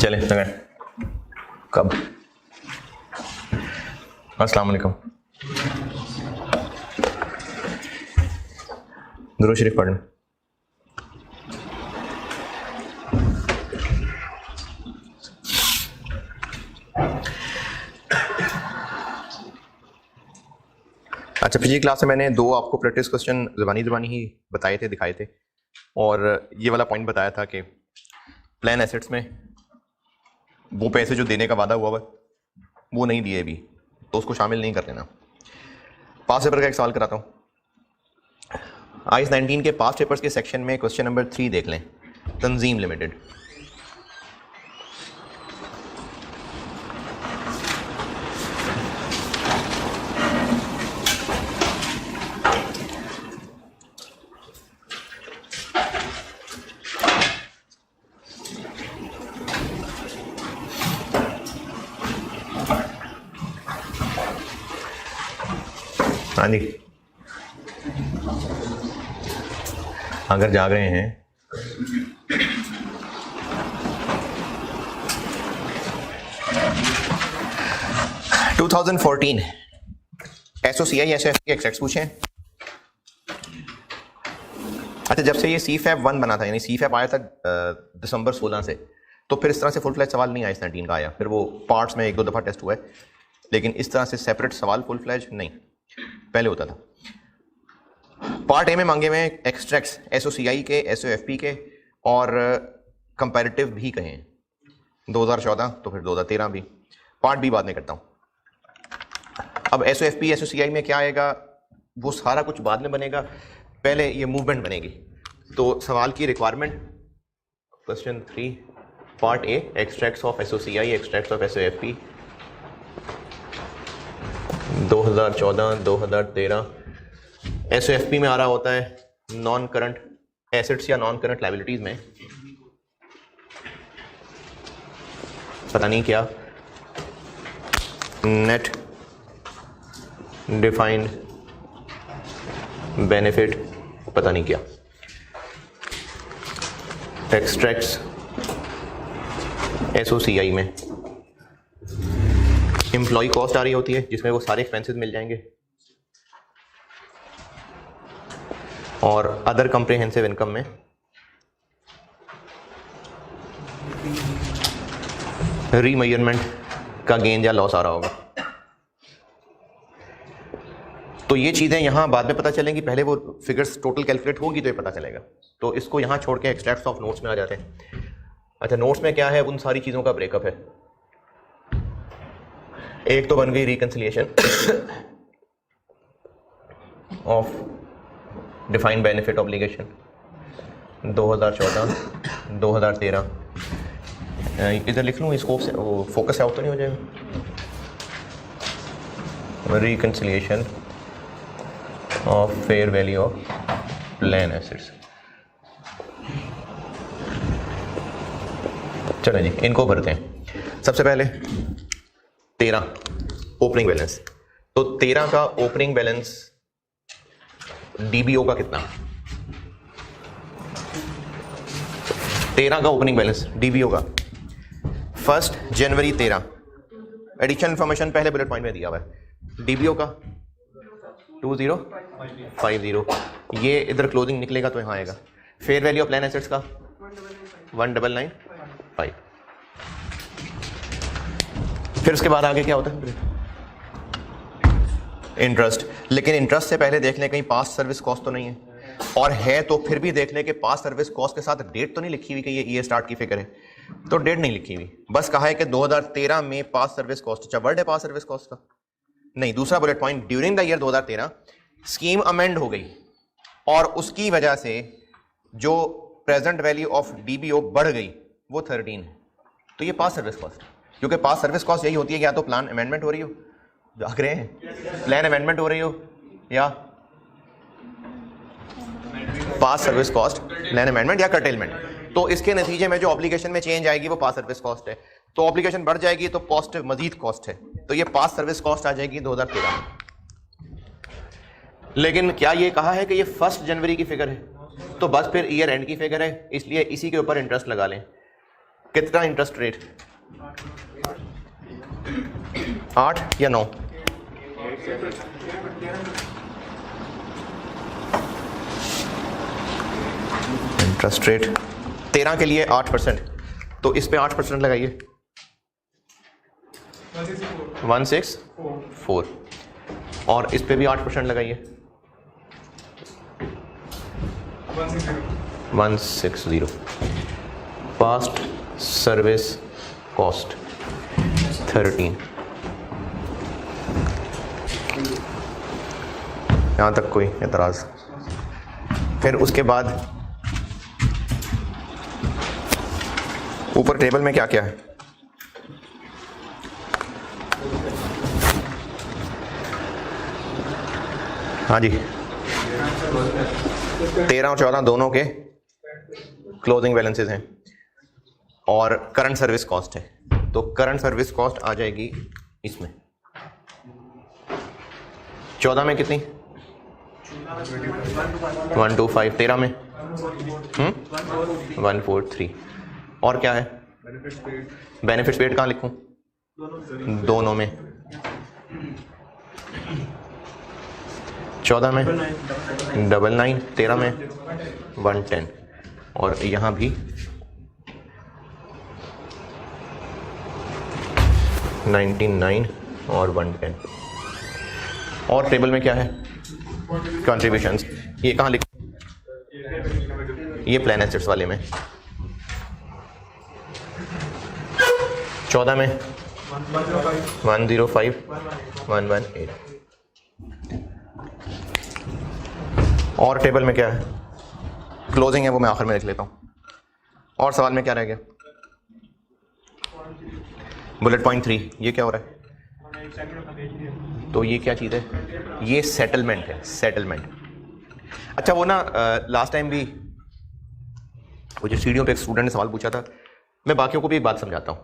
चले लगे कब। अस्सलाम वालेकुम। दुरूद शरीफ पढ़ लें। अच्छा, पिछली क्लास में मैंने दो आपको प्रैक्टिस क्वेश्चन ज़बानी ही बताए थे, दिखाए थे, और ये वाला पॉइंट बताया था कि प्लान एसेट्स में वो पैसे जो देने का वादा हुआ वो नहीं दिए अभी, तो उसको शामिल नहीं कर लेना। पास पेपर का एक सवाल कराता हूँ। IAS 19 के पास पेपर्स के सेक्शन में क्वेश्चन नंबर 3 देख लें। तंजीम लिमिटेड, हाँ जी, अगर जाग रहे हैं (2014) SOCI SOF के एक्सट्रैक्ट्स पूछे। अच्छा, जब से ये CFAP 1 बना था, यानी CFAP आया था दिसंबर 16 से, तो फिर इस तरह से फुल फ्लैज सवाल नहीं आया IAS 19 का आया। फिर वो पार्ट्स में 1-2 दफ़ा टेस्ट हुआ है, लेकिन इस तरह से सेपरेट सवाल फुल फ्लैज नहीं पहले होता था। पार्ट ए में मांगे हुए एक्सट्रैक्ट्स SOCI के, SOFP के और कंपैरेटिव भी कहें 2014, तो फिर 2013 भी। पार्ट बी बाद में करता हूँ। अब SOFP SOCI में क्या आएगा वो सारा कुछ बाद में बनेगा, पहले ये मूवमेंट बनेगी। तो सवाल की requirement, question 3 part A, extracts of SOCI, extracts of SOFP 2014-2013। SOFP में आ रहा होता है नॉन करंट एसेट्स या नॉन करंट लायबिलिटीज में पता नहीं क्या, नेट डिफाइंड बेनिफिट पता नहीं क्या। एक्सट्रैक्ट्स SOCI में एम्प्लॉय कॉस्ट आ रही होती है, जिसमें वो सारे एक्सपेंसेस मिल जाएंगे, और अदर कॉम्प्रिहेंसिव इनकम में रीमेजरमेंट का गेन या लॉस आ रहा होगा। तो ये चीज़ें यहाँ बाद में पता चलेंगी, पहले वो फिगर्स टोटल कैलकुलेट होगी तो ये पता चलेगा। तो इसको यहाँ छोड़ के एक्सट्रैक्ट्स ऑफ नोट्स में आ जाते हैं। अच्छा, नोट्स में क्या है, उन सारी चीज़ों का ब्रेकअप है। एक तो बन गई reconciliation of defined benefit obligation 2014-2013। इधर लिख लूँ स्कोप से, वो फोकस आउट तो नहीं हो जाएगा। Reconciliation of fair value of plan assets. चलो जी, इनको भरते हैं। सबसे पहले 13 ओपनिंग बैलेंस। तो 13 का ओपनिंग बैलेंस DBO का कितना? 13 का ओपनिंग बैलेंस DBO का 1 जनवरी 13। एडिशनल इंफॉर्मेशन पहले बुलेट पॉइंट में दिया हुआ है। DBO का 2050, ये इधर क्लोजिंग निकलेगा तो यहाँ आएगा। Fair value of plan assets का 1995। फिर उसके बाद आगे क्या होता है? इंटरेस्ट। लेकिन इंटरेस्ट से पहले देख लें कहीं पास्ट सर्विस कॉस्ट तो नहीं है, और है तो फिर भी देख लें कि पास्ट सर्विस कॉस्ट के साथ डेट तो नहीं लिखी हुई कि ये ईयर स्टार्ट की फिगर है। तो डेट नहीं लिखी हुई, बस कहा है कि 2013 में पास्ट सर्विस कॉस्ट। अच्छा, वर्ड है पास्ट सर्विस कॉस्ट का नहीं। दूसरा bullet point, during the year 2013 scheme amend हो गई और उसकी वजह से जो प्रेजेंट वैल्यू ऑफ DBO बढ़ गई वो 13 है। तो ये पास्ट सर्विस कॉस्ट, क्योंकि पास्ट सर्विस कॉस्ट यही होती है कि या तो प्लान अमेंडमेंट हो रही हो, जाग रहे हैं, प्लान अमेंडमेंट हो रही हो, या past service cost, plan amendment या कर्टेलमेंट। तो इसके नतीजे में जो ऑब्लिगेशन में चेंज आएगी वो पास्ट सर्विस कॉस्ट है। तो ऑब्लिगेशन बढ़ जाएगी तो कॉस्ट मजीद कॉस्ट है, तो ये पास्ट सर्विस कॉस्ट आ जाएगी 2013 में। लेकिन क्या ये कहा है कि ये 1 जनवरी की फिगर है? तो बस फिर ईयर एंड की फिगर है, इसलिए इसी के ऊपर इंटरेस्ट लगा लें। कितना इंटरेस्ट रेट? 8 या 9? इंटरेस्ट रेट 13 के लिए 8%, तो इस पे 8% लगाइए, 164, और इस पे भी 8% लगाइए, 160। Past service cost 13। यहां तक कोई एतराज? फिर उसके बाद ऊपर टेबल में क्या क्या है? हाँ जी, 13 और 14 दोनों के क्लोजिंग बैलेंसेस हैं और करंट सर्विस कॉस्ट है, तो करंट सर्विस कॉस्ट आ जाएगी इसमें। 14 में कितनी? 125। 13 में 143। और क्या है? बेनिफिट्स पेड कहाँ लिखूं? दोनों में। 14 में 99, 13 में 110, और यहाँ भी 99 और 110। और टेबल में क्या है? कंट्रीब्यूशंस। ये कहाँ लिख? ये प्लान एसेट्स वाले में। 14 में 105, 118। और टेबल में क्या है? क्लोजिंग है, वो मैं आखिर में लिख लेता हूं। और सवाल में क्या रह गया? बुलेट पॉइंट 3, ये क्या हो रहा है? तो ये क्या चीज़ है? ये सेटलमेंट है, सेटलमेंट। अच्छा, वो ना लास्ट टाइम भी वो जो सीढ़ियों पे एक स्टूडेंट ने सवाल पूछा था, मैं बाकियों को भी एक बात समझाता हूं।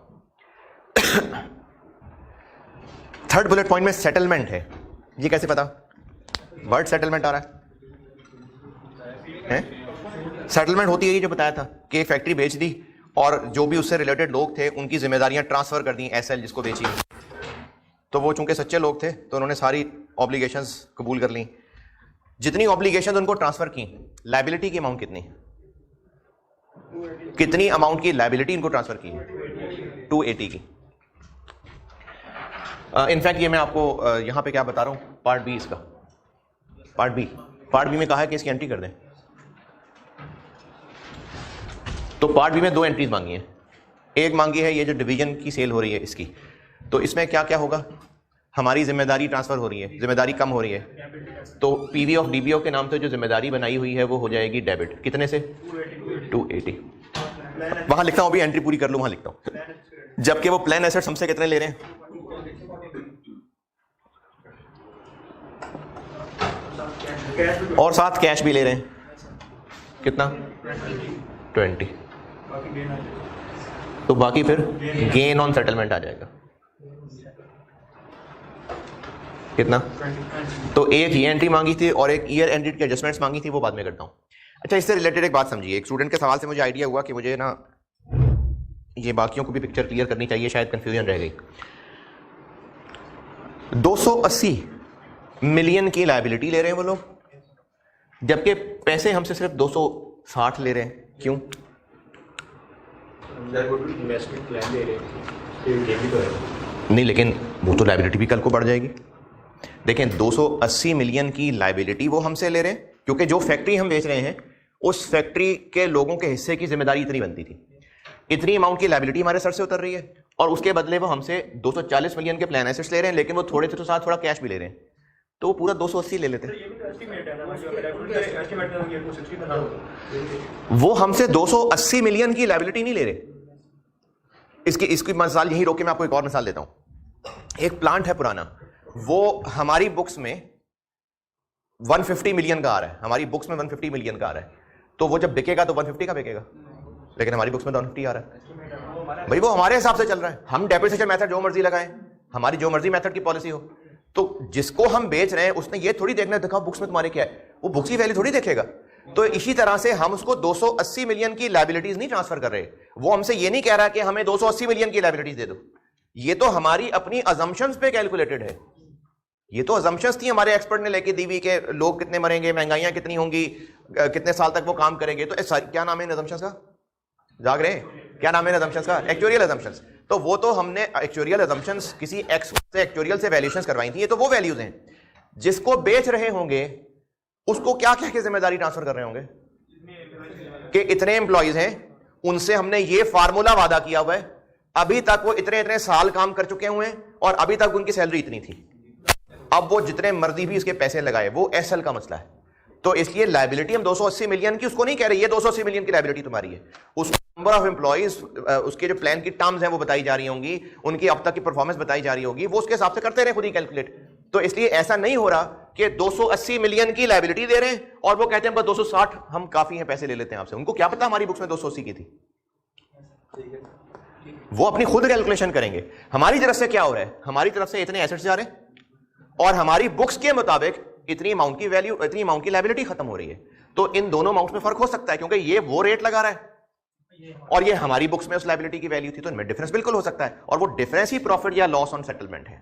थर्ड बुलेट पॉइंट में सेटलमेंट है, ये कैसे पता? वर्ड सेटलमेंट आ रहा है? सेटलमेंट होती है ये जो बताया था कि फैक्ट्री बेच दी और जो भी उससे रिलेटेड लोग थे उनकी जिम्मेदारियां ट्रांसफर कर दी एसएल जिसको बेची। तो वो चूंकि सच्चे लोग थे तो उन्होंने सारी ऑब्लिगेशंस कबूल कर ली। जितनी ऑब्लिगेशंस उनको ट्रांसफर की, लायबिलिटी की अमाउंट कितनी? कितनी अमाउंट की लायबिलिटी इनको ट्रांसफर की? 280 की। इनफैक्ट ये मैं आपको यहां पे क्या बता रहा हूं, पार्ट बी इसका। पार्ट बी में कहा है कि इसकी एंट्री कर दें। तो पार्ट बी में 2 एंट्रीज मांगी हैं। एक मांगी है ये जो डिवीजन की सेल हो रही है इसकी, तो इसमें क्या क्या होगा? हमारी जिम्मेदारी ट्रांसफर हो रही है, जिम्मेदारी कम हो रही है, तो पीवी ऑफ डीबीओ के नाम से जो जिम्मेदारी बनाई हुई है वो हो जाएगी डेबिट। कितने से? 280। वहां लिखता हूं, अभी एंट्री पूरी कर लूं, वहां लिखता हूं। जबकि वो प्लान एसेट्स हमसे कितने ले रहे हैं? और साथ कैश भी ले रहे हैं। कितना? 20। तो बाकी फिर गेन ऑन सेटलमेंट आ जाएगा। कितना? तो एक ये एंट्री मांगी थी और एक ईयर एंडेड की एडजस्टमेंट्स मांगी थी, वो बाद में करता हूं। अच्छा, इससे रिलेटेड एक बात समझिए। एक स्टूडेंट के सवाल से मुझे आइडिया हुआ कि मुझे ना ये बाकियों को भी पिक्चर क्लियर करनी चाहिए, शायद कंफ्यूजन रह गई। 280 मिलियन की लायबिलिटी ले रहे हैं वो लोग, जबकि पैसे हमसे सिर्फ 260 ले रहे हैं। क्यों? नहीं, लेकिन वो तो लायबिलिटी भी कल को बढ़ जाएगी। देखें, 280 मिलियन की लायबिलिटी वो हमसे ले रहे हैं क्योंकि जो फैक्ट्री हम बेच रहे हैं उस फैक्ट्री के लोगों के हिस्से की जिम्मेदारी इतनी बनती थी। इतनी अमाउंट की लायबिलिटी हमारे सर से उतर रही है और उसके बदले वो हमसे 240 मिलियन के प्लान एसेट्स ले रहे हैं, लेकिन वो थोड़े से तो साथ थोड़ा कैश भी ले रहे हैं, तो वो पूरा 280 ले लेते हैं। वो हमसे 280 मिलियन की लायबिलिटी नहीं ले रहे। इसकी मिसाल यही रोके, मैं आपको एक और मिसाल देता हूं। एक प्लांट है पुराना, वो हमारी बुक्स में 150 मिलियन का आ रहा है, हमारी बुक्स में 150 मिलियन का आ रहा है, तो वो जब बिकेगा तो 150 का बिकेगा, लेकिन हमारी बुक्स में 150 आ रहा है। भाई वो हमारे हिसाब से चल रहा है, हम डेप्रिसिएशन मेथड जो मर्जी लगाएं, हमारी जो मर्जी मेथड की पॉलिसी हो, तो जिसको हम बेच रहे हैं उसने ये थोड़ी देखना दिखाओ बुक्स में तुम्हारे क्या है, वो बुक्स की वैल्यू थोड़ी देखेगा। तो इसी तरह से हम उसको 280 मिलियन की लायबिलिटीज नहीं ट्रांसफर कर रहे, वो हमसे ये नहीं कह रहा कि हमें 280 मिलियन की लायबिलिटीज दे दो, ये तो हमारी अपनी अजम्पशंस पे कैलकुलेटेड है। ये तो अजम्पशंस थी हमारे एक्सपर्ट ने लेके दी हुई के लोग कितने मरेंगे, महंगाइयां कितनी होंगी, कितने साल तक वो काम करेंगे। तो क्या नाम है इन अजम्पशंस का, जाग रहे हैं, क्या नाम है इन अजम्पशंस का? Actuarial assumptions. तो वो तो हमने एक्चुअरियल अजम्पशंस किसी एक्सपर्ट से एक्चुअरियल से वैल्यूएशंस करवाई थी। ये तो वो वैल्यूज हैं जिसको बेच रहे होंगे, उसको क्या कह के जिम्मेदारी ट्रांसफर कर रहे होंगे कि इतने एम्प्लॉइज हैं, उनसे हमने ये फार्मूला वादा किया हुआ है, अभी तक वो इतने इतने साल काम कर चुके हुए हैं और अभी तक उनकी सैलरी इतनी थी, अब वो जितने मर्जी भी इसके पैसे लगाए, वो एसएल का मसला है। तो इसलिए लायबिलिटी हम 280 मिलियन की उसको नहीं कह रहे, ये 280 मिलियन की लायबिलिटी तुम्हारी है। उस नंबर ऑफ एम्प्लॉइज, उसके जो प्लान की टर्म्स हैं वो बताई जा रही होंगी, उनकी अब तक की परफॉर्मेंस बताई जा रही होगी, वो उसके हिसाब से करते रहे खुद ही कैलकुलेट। तो इसलिए ऐसा नहीं हो रहा कि 280 मिलियन की लायबिलिटी दे रहे हैं और वो कहते हैं बस 260 हम काफी हैं, पैसे ले लेते हैं आपसे। उनको क्या पता हमारी बुक्स में 280 की थी, वो अपनी खुद कैलकुलेशन करेंगे। हमारी तरफ से क्या हो रहा है, हमारी तरफ से इतने एसेट्स जा रहे हैं और हमारी बुक्स के मुताबिक इतनी अमाउंट की वैल्यू, इतनी अमाउंट की लायबिलिटी खत्म हो रही है। तो इन दोनों अमाउंट में फर्क हो सकता है, क्योंकि ये वो रेट लगा रहा है और ये हमारी बुक्स में उस लायबिलिटी की वैल्यू थी, तो इनमें डिफरेंस बिल्कुल हो सकता है और वो डिफरेंस ही प्रॉफिट या लॉस ऑन सेटलमेंट है।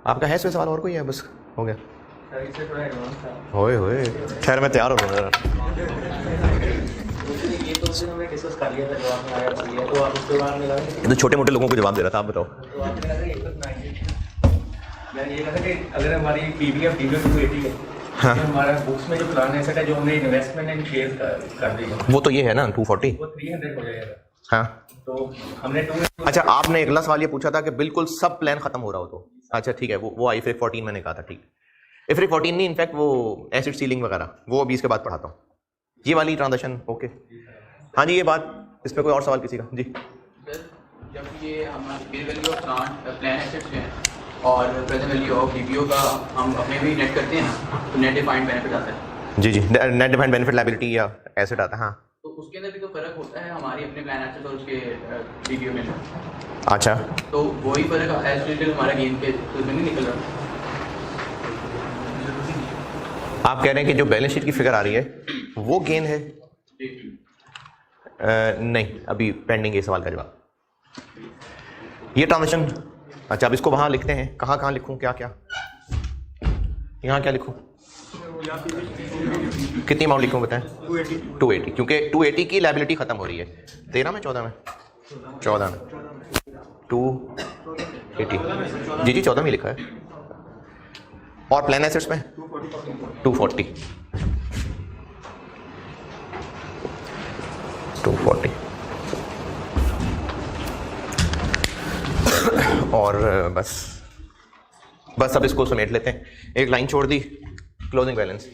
आपका है इसमें सवाल और कोई है? बस हो गया, होए होए, खैर मैं तैयार हो रहा हूँ। तो छोटे मोटे लोगों को जवाब दे रहा था, आप बताओ। मैंने ये कहा कि अगर हमारी पीवीएफ 280 है, हाँ, तो हमारा बुक्स में जो प्लान है सेट है, जो हमने इन्वेस्टमेंट एंड शेयर कर दी, वो तो ये है ना 240, वो 300 हो जाएगा। हाँ, तो हमने अच्छा, आपने अगला सवाल ये पूछा था कि बिल्कुल सब प्लान खत्म हो रहा हो तो, अच्छा ठीक है, वो IFRIC 14 मैंने कहा था, ठीक। IFRIC 14 नहीं, इनफैक्ट वो एसिड सीलिंग वगैरह, वो अभी इसके बाद पढ़ाता हूँ। ये वाली ट्रांजेक्शन ओके, हाँ जी, ये बात, इसमें कोई और सवाल किसी का? जी, जब ये हमारे वैल्यू ऑफ प्लान एसेट्स हैं और प्रेजेंट वैल्यू ऑफ डीपीओ का हम अपने भी नेट करते हैं तो नेट डिफाइंड बेनिफिट आता है। जी जी, नेट डिफाइंड बेनिफिट लायबिलिटी या एसेट आता है, हाँ। तो उसके अंदर भी तो फर्क होता है हमारी अपने प्लान एसेट और उसके डीपीओ में। अच्छा, तो वही फर्क एज हमारा गेन के तो नहीं निकल रहा। आप कह रहे हैं कि जो बैलेंस शीट की फिगर आ रही है वो गेन है? नहीं, अभी पेंडिंग है सवाल का जवाब। ये ट्रांजेक्शन, अच्छा अब इसको वहां लिखते हैं, कहाँ लिखूं, क्या क्या, यहाँ क्या लिखूं, कितनी अमाउंट लिखूं बताएं? 280, क्योंकि 280 की लायबिलिटी खत्म हो रही है। 13 में 14 में 280, जी जी 14 में लिखा है। और प्लान एसेट्स में 240 और बस अब इसको समेट लेते हैं, एक लाइन छोड़ दी, क्लोजिंग बैलेंस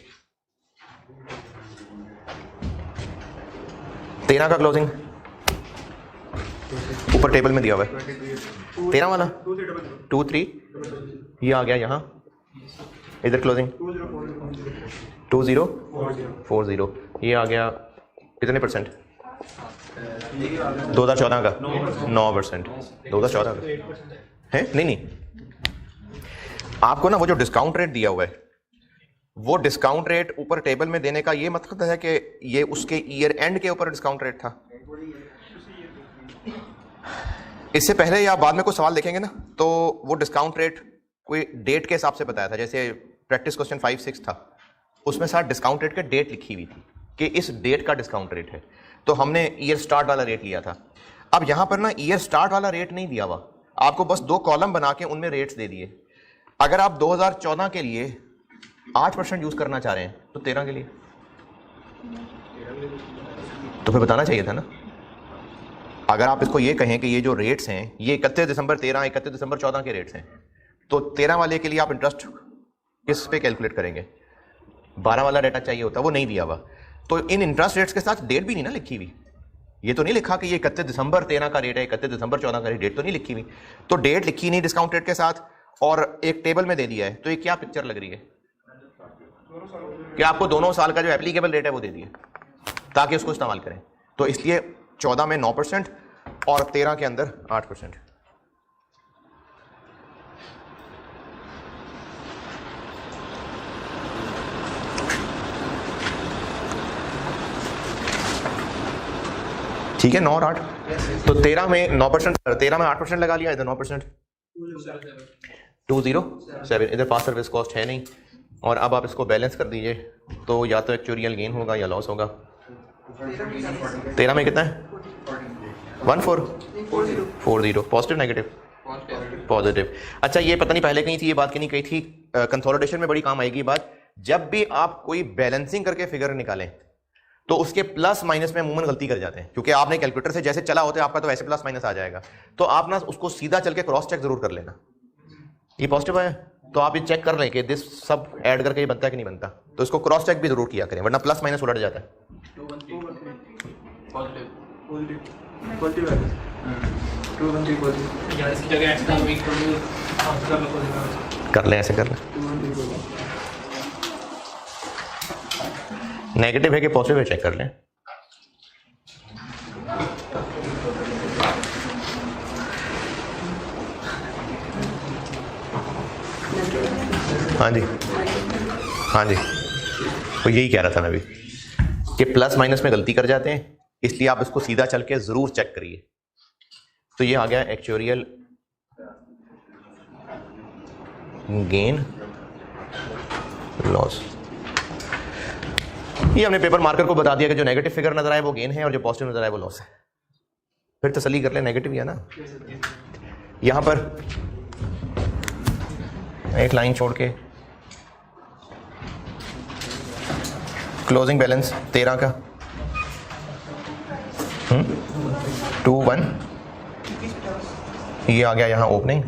13 का क्लोजिंग ऊपर टेबल में दिया हुआ है, 13 वाला 23, ये आ गया यहाँ, इधर क्लोजिंग 2040, ये आ गया कितने परसेंट? 2014 का 9%, 2014 का है, नहीं, आपको ना वो जो डिस्काउंट रेट दिया हुआ है, वो डिस्काउंट रेट ऊपर टेबल में देने का ये मतलब है कि ये उसके ईयर एंड के ऊपर डिस्काउंट रेट था। इससे पहले या बाद में कोई सवाल देखेंगे ना, तो वो डिस्काउंट रेट कोई डेट के हिसाब से बताया था, जैसे प्रैक्टिस क्वेश्चन 5-6 था, उसमें साथ डिस्काउंट रेट के डेट लिखी हुई थी कि इस डेट का डिस्काउंट रेट है, तो हमने ईयर स्टार्ट वाला रेट लिया था। अब यहां पर ना ईयर स्टार्ट वाला रेट नहीं दिया हुआ, आपको बस 2 कॉलम बना के उनमें रेट्स दे दिए। अगर आप 2014 के लिए 8% यूज करना चाह रहे हैं तो 13 के लिए तो फिर बताना चाहिए था ना। अगर आप इसको ये कहें कि ये जो रेट्स हैं ये 31 दिसंबर 13, 31 दिसंबर 14 के रेट्स हैं, तो 13 वाले के लिए आप इंटरेस्ट किस पे कैलकुलेट करेंगे? 12 वाला डेटा चाहिए होता, वो नहीं दिया हुआ। तो इन इंटरेस्ट रेट्स के साथ डेट भी नहीं ना लिखी हुई, ये तो नहीं लिखा कि ये 31 दिसंबर 13 का रेट है, 31 दिसंबर 14 का डेट तो नहीं लिखी हुई, तो डेट लिखी नहीं डिस्काउंट रेट के साथ और एक टेबल में दे दिया है। तो ये क्या पिक्चर लग रही है कि आपको दोनों साल का जो एप्लीकेबल रेट है वो दे दिए ताकि उसको इस्तेमाल करें। तो इसलिए 14 में 9% और 13 के अंदर 8%। ठीक है 9 और 8, तो 13 में 9%, 13 में 8% लगा लिया, इधर 9%, 207, इधर पास सर्विस कॉस्ट है नहीं। और अब आप इसको बैलेंस कर दीजिए, तो या तो एक्चुरियल गेन होगा या लॉस होगा। 13 में कितना है? 1440, पॉजिटिव नेगेटिव पॉजिटिव। अच्छा ये पता नहीं पहले कहीं थी ये बात कि नहीं कही थी, कंसोलिडेशन में बड़ी काम आएगी बात। जब भी आप कोई बैलेंसिंग करके फिगर निकालें तो उसके प्लस माइनस में अमूमन गलती कर जाते हैं, क्योंकि आपने कैलकुलेटर से जैसे चला होता है आपका तो वैसे प्लस माइनस आ जाएगा, तो आप ना उसको सीधा चल के क्रॉस चेक जरूर कर लेना। ये पॉजिटिव है तो आप ये चेक कर लें कि दिस सब ऐड करके ये बनता है कि नहीं बनता, तो इसको क्रॉस चेक भी जरूर किया करें, वरना प्लस माइनस उलट जाता है। कर लें, ऐसे कर लें। नेगेटिव है कि पॉजिटिव है चेक कर लें। हाँ जी हाँ जी, तो यही कह रहा था मैं भी कि प्लस माइनस में गलती कर जाते हैं, इसलिए आप इसको सीधा चल के जरूर चेक करिए। तो ये आ गया एक्चुरियल गेन लॉस। ये हमने पेपर मार्कर को बता दिया कि जो नेगेटिव फिगर नजर आए वो गेन है और जो पॉजिटिव नजर आए वो लॉस है। फिर तसल्ली कर ले, नेगेटिव ही है ना। यहां पर एक लाइन छोड़ के क्लोजिंग बैलेंस 13 का 21, ये आ गया यहाँ ओपनिंग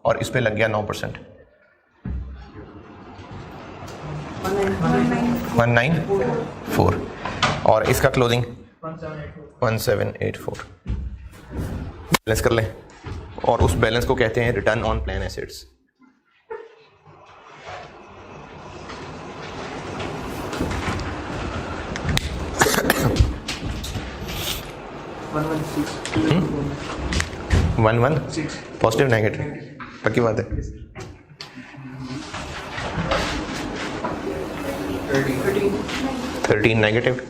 और इस पे लग गया 9%, 194, और इसका क्लोजिंग 1784। बैलेंस कर लें और उस बैलेंस को कहते हैं return on plan assets. One one positive negative पक्की बात है। 13 नेगेटिव,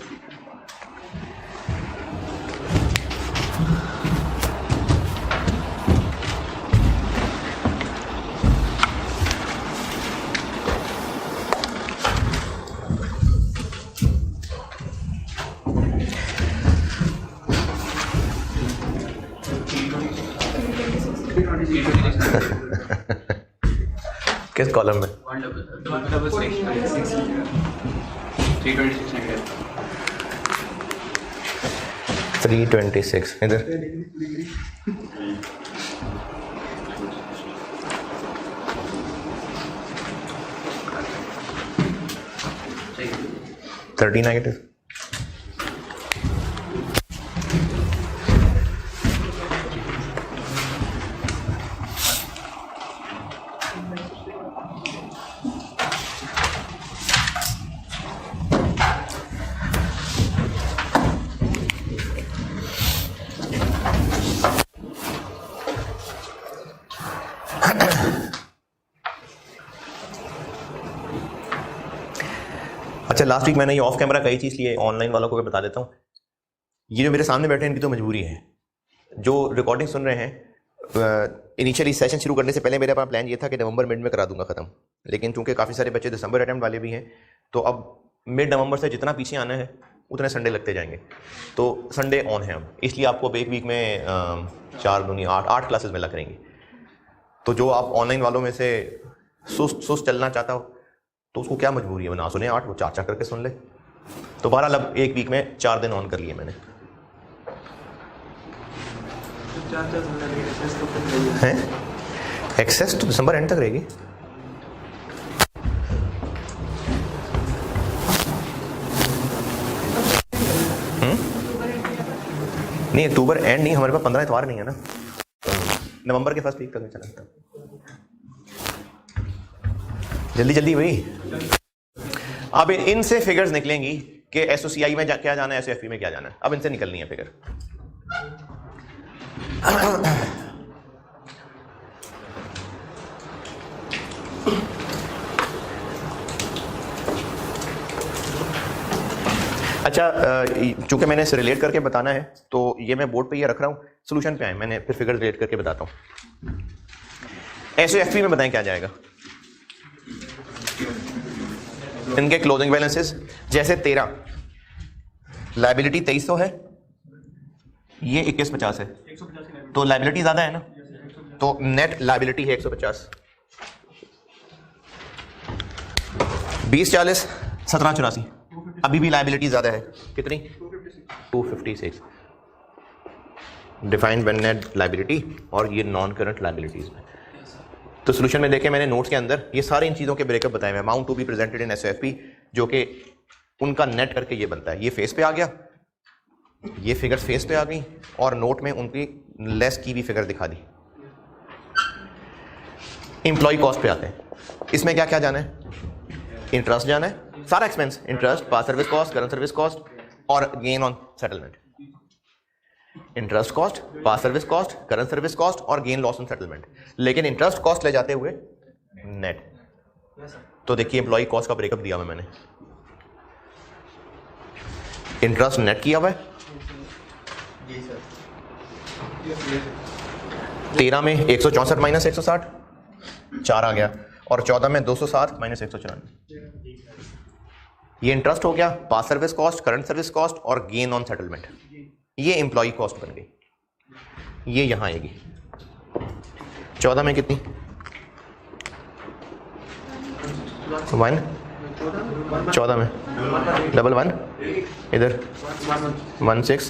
किस कॉलम में? 326 इधर। थर्टी नेगेटिव, अच्छा लास्ट वीक मैंने ये ऑफ कैमरा कही थी इसलिए ऑनलाइन वालों को भी बता देता हूँ। ये जो मेरे सामने बैठे हैं इनकी तो मजबूरी है, जो रिकॉर्डिंग सुन रहे हैं। इनिशियली सेशन शुरू करने से पहले मेरे पास प्लान ये था कि नवंबर मिड में करा दूंगा ख़त्म, लेकिन चूंकि काफ़ी सारे बच्चे दिसंबर अटेम्प्ट वाले भी हैं तो अब मिड नवंबर से जितना पीछे आना है उतने संडे लगते जाएंगे, तो संडे ऑन है हम, इसलिए आपको अब एक वीक में 4 दूनी 8 क्लासेस मिला करेंगी। तो जो आप ऑनलाइन वालों में से सुस्त चलना चाहता हो तो उसको क्या मजबूरी है, ना सुने 8 वो 4 करके सुन ले। तो बहरहाल अब एक वीक में 4 दिन ऑन कर लिए मैंने हैं। एक्सेस तो दिसंबर एंड तक रहेगी। नहीं अक्टूबर एंड नहीं, हमारे पास 15 इतवार नहीं है ना, नवंबर के फर्स्ट वीक तक चला था। जल्दी जल्दी भाई। अब इनसे फिगर्स निकलेंगी कि एसओसीआई में क्या जाना है, एसओएफई में क्या जाना है, अब इनसे निकलनी है फिगर। अच्छा, चूंकि मैंने इसे रिलेट करके बताना है तो ये मैं बोर्ड पे ये रख रहा हूँ, सोल्यूशन पे आए मैंने फिर फिगर रिलेट करके बताता हूँ। एसओएफपी में बताएं क्या जाएगा। इनके क्लोजिंग बैलेंसेस जैसे 13, लायबिलिटी 2300 है, ये 2150 है, तो लायबिलिटी ज्यादा है ना, तो नेट लायबिलिटी है 150। 2040 1784, अभी भी लायबिलिटी ज्यादा है, कितनी 256। डिफाइन व्हेन नेट लायबिलिटी, और ये नॉन करंट लायबिलिटीज में। तो सोल्यूशन में देखें मैंने नोट्स के अंदर ये सारी इन चीज़ों के ब्रेकअप बताए हुए, amount to be presented in SOFP, जो कि उनका नेट करके ये बनता है। ये फेस पे आ गया, ये फिगर्स फेस पे आ गई, और नोट में उनकी लेस की भी फिगर दिखा दी। एम्प्लॉय कॉस्ट पे आते हैं, इसमें क्या क्या जाना है, इंटरेस्ट जाना है, सारा expense, interest, past service cost, current service cost और gain on settlement. Interest cost, past service cost, current service cost और गेन लॉस ऑन सेटलमेंट। लेकिन इंटरेस्ट कॉस्ट ले जाते हुए नेट। तो देखिए एम्प्लॉय कॉस्ट का ब्रेकअप दिया हुआ मैंने, इंटरेस्ट नेट किया हुआ है, 13 में 164 माइनस 160 4 आ गया, और 14 में 207 माइनस 194। ये इंटरेस्ट हो गया, past service cost, current service cost और गेन ऑन सेटलमेंट। ये एम्प्लॉय कॉस्ट बन गई, ये यहां आएगी 14 में कितनी 1, 14 में 11 इधर 16।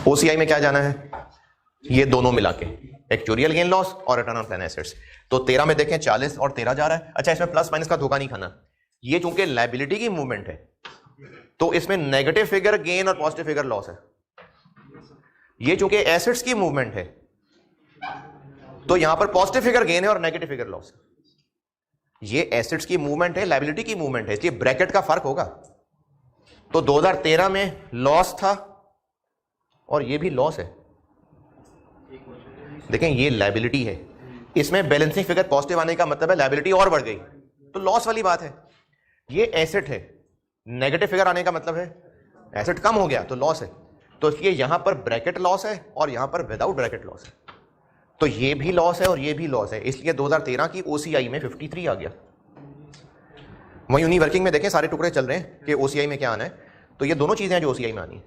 ओसीआई में क्या जाना है, ये दोनों मिला के एक्चुअरियल गेन लॉस और रिटर्न ऑन प्लान एसेट्स। तो 13 में देखें 40 और 13 जा रहा है। अच्छा, इसमें प्लस माइनस का धोखा नहीं खाना, ये चूंकि लायबिलिटी की मूवमेंट है तो इसमें नेगेटिव फिगर गेन और पॉजिटिव फिगर लॉस है। ये चूंकि एसेट्स की मूवमेंट है तो यहां पर पॉजिटिव फिगर गेन है और नेगेटिव फिगर लॉस है। ये एसेट्स की मूवमेंट है, लायबिलिटी की मूवमेंट है, इसलिए ब्रैकेट का फर्क होगा। तो 2013 में लॉस था और ये भी लॉस है। देखें ये लायबिलिटी है, इसमें बैलेंसिंग फिगर पॉजिटिव आने का मतलब है लायबिलिटी और बढ़ गई, तो लॉस वाली बात है। ये एसेट है, नेगेटिव फिगर आने का मतलब है एसेट कम हो गया तो लॉस है। तो इसलिए यहां पर ब्रैकेट लॉस है और यहां पर विदाउट ब्रैकेट लॉस है, तो ये भी लॉस है और ये भी लॉस है। इसलिए 2013 की ओसीआई में 53 आ गया। वहीं यूनी वर्किंग में देखें सारे टुकड़े चल रहे हैं कि ओसीआई में क्या आना है, तो ये दोनों चीजें हैं जो ओसीआई में आनी है।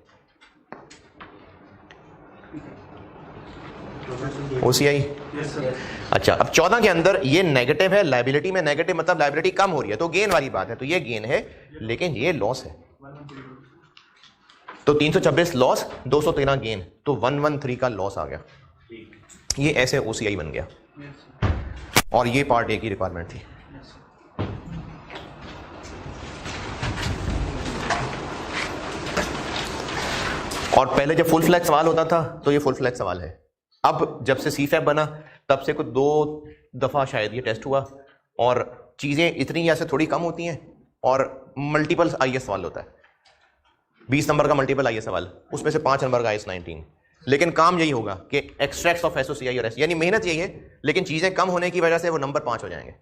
ओसीआई अच्छा, अब 14 के अंदर ये नेगेटिव है, लायबिलिटी में नेगेटिव मतलब लायबिलिटी कम हो रही है, तो गेन वाली बात है, तो ये गेन है लेकिन ये लॉस है। तो 326 लॉस, 213 गेन, तो 113 का लॉस आ गया। ये ऐसे ओसीआई बन गया, और ये पार्ट ए की रिक्वायरमेंट थी। और पहले जब फुल फ्लैग सवाल होता था तो ये फुल फ्लैग सवाल है। अब जब से सीफैप बना तब से कुछ 2 दफा शायद ये टेस्ट हुआ, और चीजें इतनी या से थोड़ी कम होती हैं, और मल्टीपल आईएएस सवाल होता है। 20 नंबर का मल्टीपल आईएएस सवाल, उसमें से 5 नंबर का आईएएस 19। लेकिन काम यही होगा कि एक्सट्रैक्ट्स ऑफ एसओसीआई और एस, यानी मेहनत यही है, लेकिन चीजें कम होने की वजह से वो नंबर 5 हो जाएंगे।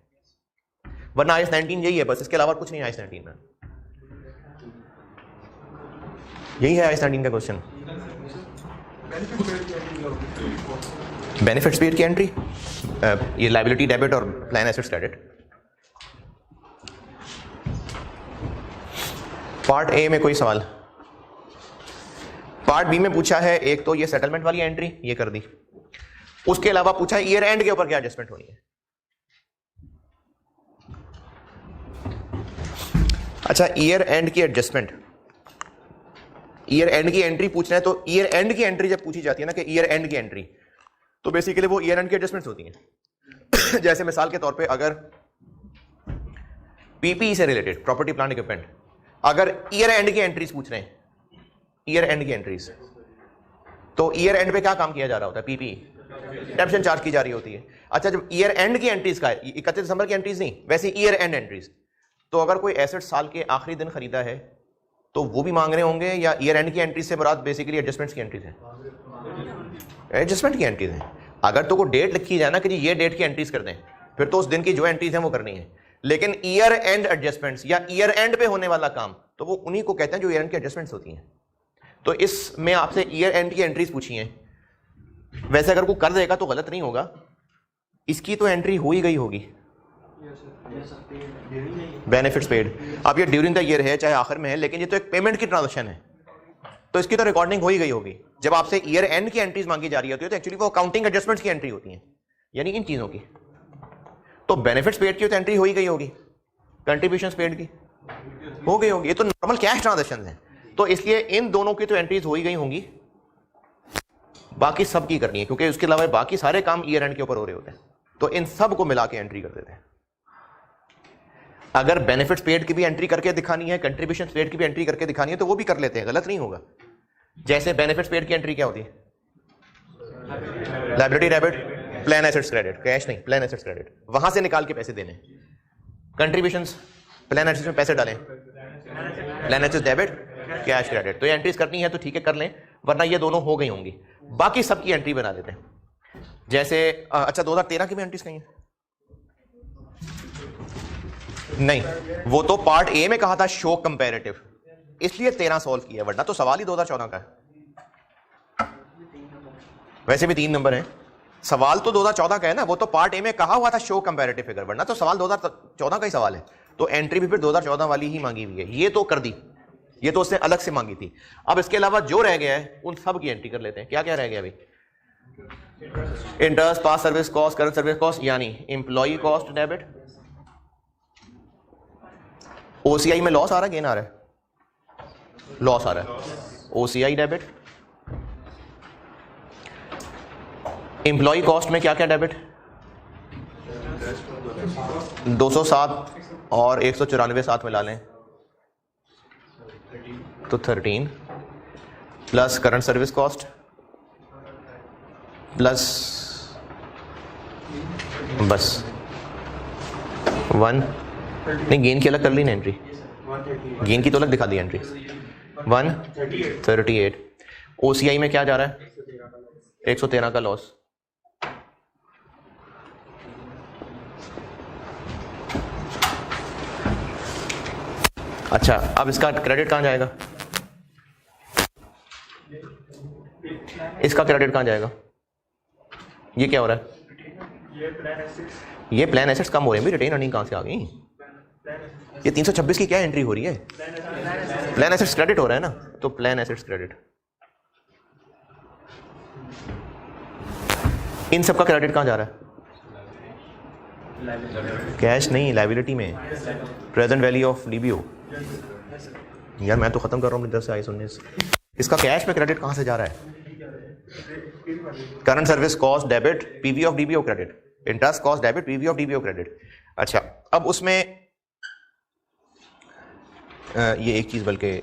वरना आईएएस 19 यही है बस, इसके अलावा कुछ नहीं आईएएस 19 में। यही है आईएएस 19 का क्वेश्चन। बेनिफिट्स पेड की एंट्री, ये लायबिलिटी डेबिट और plan assets credit. Part A में कोई सवाल? पार्ट बी में पूछा है एक तो ये सेटलमेंट वाली एंट्री ये कर दी, उसके अलावा पूछा है ईयर एंड के ऊपर क्या एडजस्टमेंट होनी है। अच्छा, ईयर एंड की एडजस्टमेंट, ईयर एंड की एंट्री पूछना है, तो ईयर एंड की एंट्री जब पूछी जाती है ना कि ईयर एंड की एंट्री, तो बेसिकली वो ईयर एंड की एडजस्टमेंट्स होती हैं। जैसे मिसाल के तौर पे अगर पीपी से रिलेटेड प्रॉपर्टी प्लांट इक्विपमेंट, अगर ईयर एंड की एंट्रीज पूछ रहे हैं, ईयर एंड की एंट्रीज, तो ईयर एंड पे क्या काम किया जा रहा होता है? पीपी डेप्शन चार्ज की जा रही होती है। अच्छा, जब ईयर एंड की एंट्रीज का है, 31 दिसंबर की एंट्रीज नहीं, वैसे ईयर एंड एंट्रीज, तो अगर कोई एसेट साल के आखिरी दिन खरीदा है तो वो भी मांग रहे होंगे, या ईयर एंड की एंट्रीज से मुराद बेसिकली एडजस्टमेंट्स की एंट्रीज है? एडजस्टमेंट की एंट्रीज हैं। अगर तो को डेट लिखी जाए ना कि जी ये डेट की एंट्रीज कर दें, फिर तो उस दिन की जो एंट्रीज हैं वो करनी है। लेकिन ईयर एंड एडजस्टमेंट्स या ईयर एंड पे होने वाला काम तो वो उन्हीं को कहते हैं जो ईयर एंड की एडजस्टमेंट्स होती हैं। तो इसमें आपसे ईयर एंड की एंट्रीज पूछी हैं, वैसे अगर कोई कर देगा तो गलत नहीं होगा, इसकी तो एंट्री हो ही गई होगी बेनिफिट्स पेड। अब ये ड्यूरिंग द ईयर है चाहे आखिर में है, लेकिन ये तो एक पेमेंट की ट्रांजेक्शन है तो इसकी तो रिकॉर्डिंग हो ही गई होगी। जब आपसे ईयर एंड की एंट्रीज मांगी जा रही होती है तो एक्चुअली वो अकाउंटिंग एडजस्टमेंट्स की एंट्री होती है, यानी इन चीजों की। तो बेनिफिट्स पेड की तो एंट्री हो ही गई होगी, कंट्रीब्यूशंस पेड की हो गई होगी, ये तो नॉर्मल कैश ट्रांजेक्शन है। तो इसलिए इन दोनों की तो एंट्रीज हो ही गई होंगी, बाकी सब की करनी है क्योंकि उसके अलावा बाकी सारे काम ईयर एंड के ऊपर हो रहे होते हैं। तो इन सब को मिला के एंट्री कर देते हैं। अगर बेनिफिट्स पेड की भी एंट्री करके दिखानी है, कंट्रीब्यूशंस पेड की भी एंट्री करके दिखानी है तो वो भी कर लेते हैं, गलत नहीं होगा। जैसे बेनिफिट्स पेड की एंट्री क्या होती है? Liability debit, plan assets credit, cash नहीं प्लान एसेट्स क्रेडिट, वहां से निकाल के पैसे देने। कंट्रीब्यूशंस प्लान एसेट्स में पैसे डालें, plan assets debit, cash credit. तो ये एंट्रीज करनी है तो ठीक है कर लें, वरना ये दोनों हो गई होंगी। बाकी सबकी एंट्री बना देते हैं। जैसे अच्छा 2013 की भी एंट्रीज कहीं है? नहीं, वो तो पार्ट ए में कहा था शो कंपैरेटिव, इसलिए 13 सॉल्व किया, वरना तो सवाल ही 2014 का है। वैसे भी 3 नंबर है, सवाल तो 2014 का है ना, वो तो पार्ट ए में कहा हुआ था शो कंपैरेटिव फिगर, वरना तो सवाल 2014 का ही सवाल है। तो एंट्री भी फिर 2014 वाली ही मांगी हुई है, ये तो कर दी, ये तो उसने अलग से मांगी थी। अब इसके अलावा जो रह गया है उन सब की एंट्री कर लेते हैं। क्या क्या रह गया अभी? Interest, past service cost, current service cost, यानी एम्प्लॉई कॉस्ट डेबिट। ओसीआई में लॉस आ रहा है, गेन आ रहा है? लॉस आ रहा है, ओसीआई डेबिट। एम्प्लॉई कॉस्ट में क्या क्या डेबिट? 207 और 194 साथ मिला लें तो 13 plus current service cost plus बस 1, नहीं गेन की अलग कर ली ना एंट्री, गेन की तो अलग दिखा दी एंट्री। 138। ओसीआई में क्या जा रहा है? 113 का लॉस। अच्छा अब इसका क्रेडिट कहां जाएगा? इसका क्रेडिट कहां जाएगा? ये क्या हो रहा है? ये प्लान एसेट्स कम हो रहे हैं, रिटेन अर्निंग कहां से आ गई? ये 326 की क्या एंट्री हो रही है? प्लान एसेट्स क्रेडिट हो रहा है ना, तो प्लान एसेट्स क्रेडिट। इन सब का क्रेडिट कहां जा रहा है? कैश नहीं, लायबिलिटी में, प्रेजेंट वैल्यू ऑफ डीबीओ। यार मैं तो खत्म कर रहा हूँ इधर से आई सुनने से। इसका कैश में क्रेडिट कहां से जा रहा है? Current service cost debit, PV of DBO credit, interest cost debit, PV of DBO credit. अच्छा अब उसमें ये एक चीज बल्कि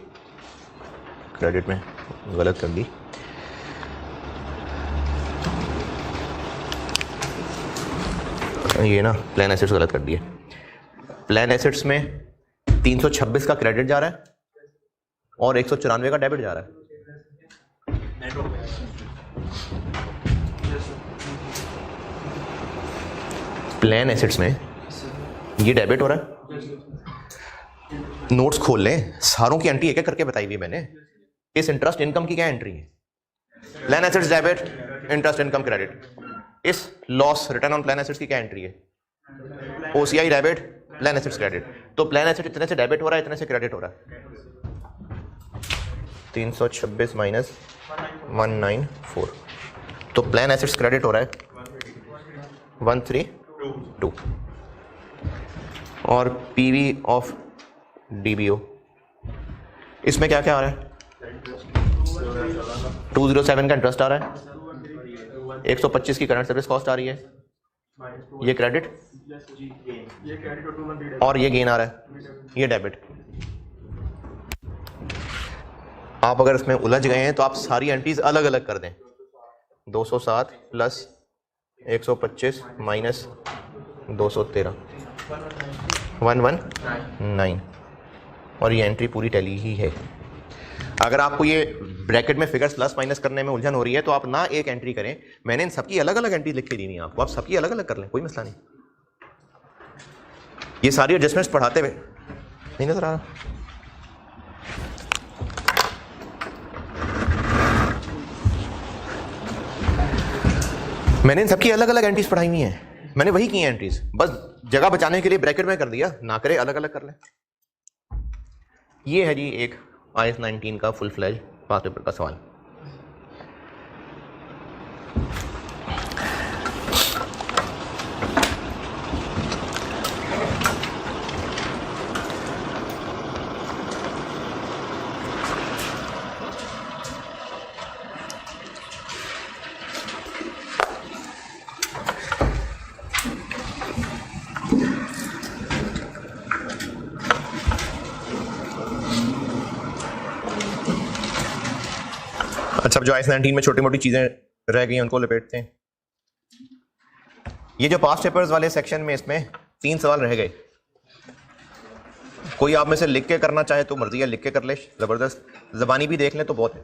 क्रेडिट में गलत कर दी, ये ना प्लान एसेट्स गलत कर दिए। प्लान एसेट्स में 326 का क्रेडिट जा रहा है और 194 का डेबिट जा रहा है। प्लान एसेट्स में ये डेबिट हो रहा है, नोट्स खोल लें, सारों की एंट्री एक एक करके बताई हुई मैंने। इस इंटरेस्ट इनकम की क्या एंट्री है? Plan assets debit, interest income credit. इस loss return on plan assets की क्या एंट्री है? OCI debit, plan assets credit. तो प्लान एसेट इतने से डेबिट हो रहा है, इतने से क्रेडिट हो रहा है। 326 माइनस 194, तो प्लान एसेट्स क्रेडिट हो रहा है 132 और पीवी ऑफ डीबीओ इसमें क्या क्या आ रहा है? 207 का इंटरेस्ट आ रहा है, 125 की करंट सर्विस कॉस्ट आ रही है, ये क्रेडिट और ये गेन आ रहा है, ये डेबिट। आप अगर इसमें उलझ गए हैं तो आप सारी एंट्रीज अलग अलग कर दें। 207 प्लस 125 माइनस 213, 119 और ये एंट्री पूरी टैली ही है। अगर आपको ये ब्रैकेट में फिगर्स प्लस माइनस करने में उलझन हो रही है तो आप ना एक एंट्री करें, मैंने इन सबकी अलग अलग एंट्री लिख के दी नहीं आपको, आप सबकी अलग अलग कर लें, कोई मसला नहीं। ये सारी एडजस्टमेंट्स पढ़ाते हुए नहीं नजर आ रहा? मैंने इन सबकी अलग अलग एंट्रीज पढ़ाई हुई हैं, मैंने वही की हैं एंट्रीज, बस जगह बचाने के लिए ब्रैकेट में कर दिया, ना करे अलग अलग कर लें। ये है जी एक IS 19 का फुल फ्लैज पास पेपर का सवाल। अच्छा, जो IS 19 में छोटी मोटी चीजें रह गई हैं उनको लपेटते हैं। ये जो पास्ट पेपर्स वाले सेक्शन में इसमें 3 सवाल रह गए। कोई आप में से लिख के करना चाहे तो मर्जी है, लिख के कर ले, जबरदस्त। ज़बानी भी देख लें तो बहुत है।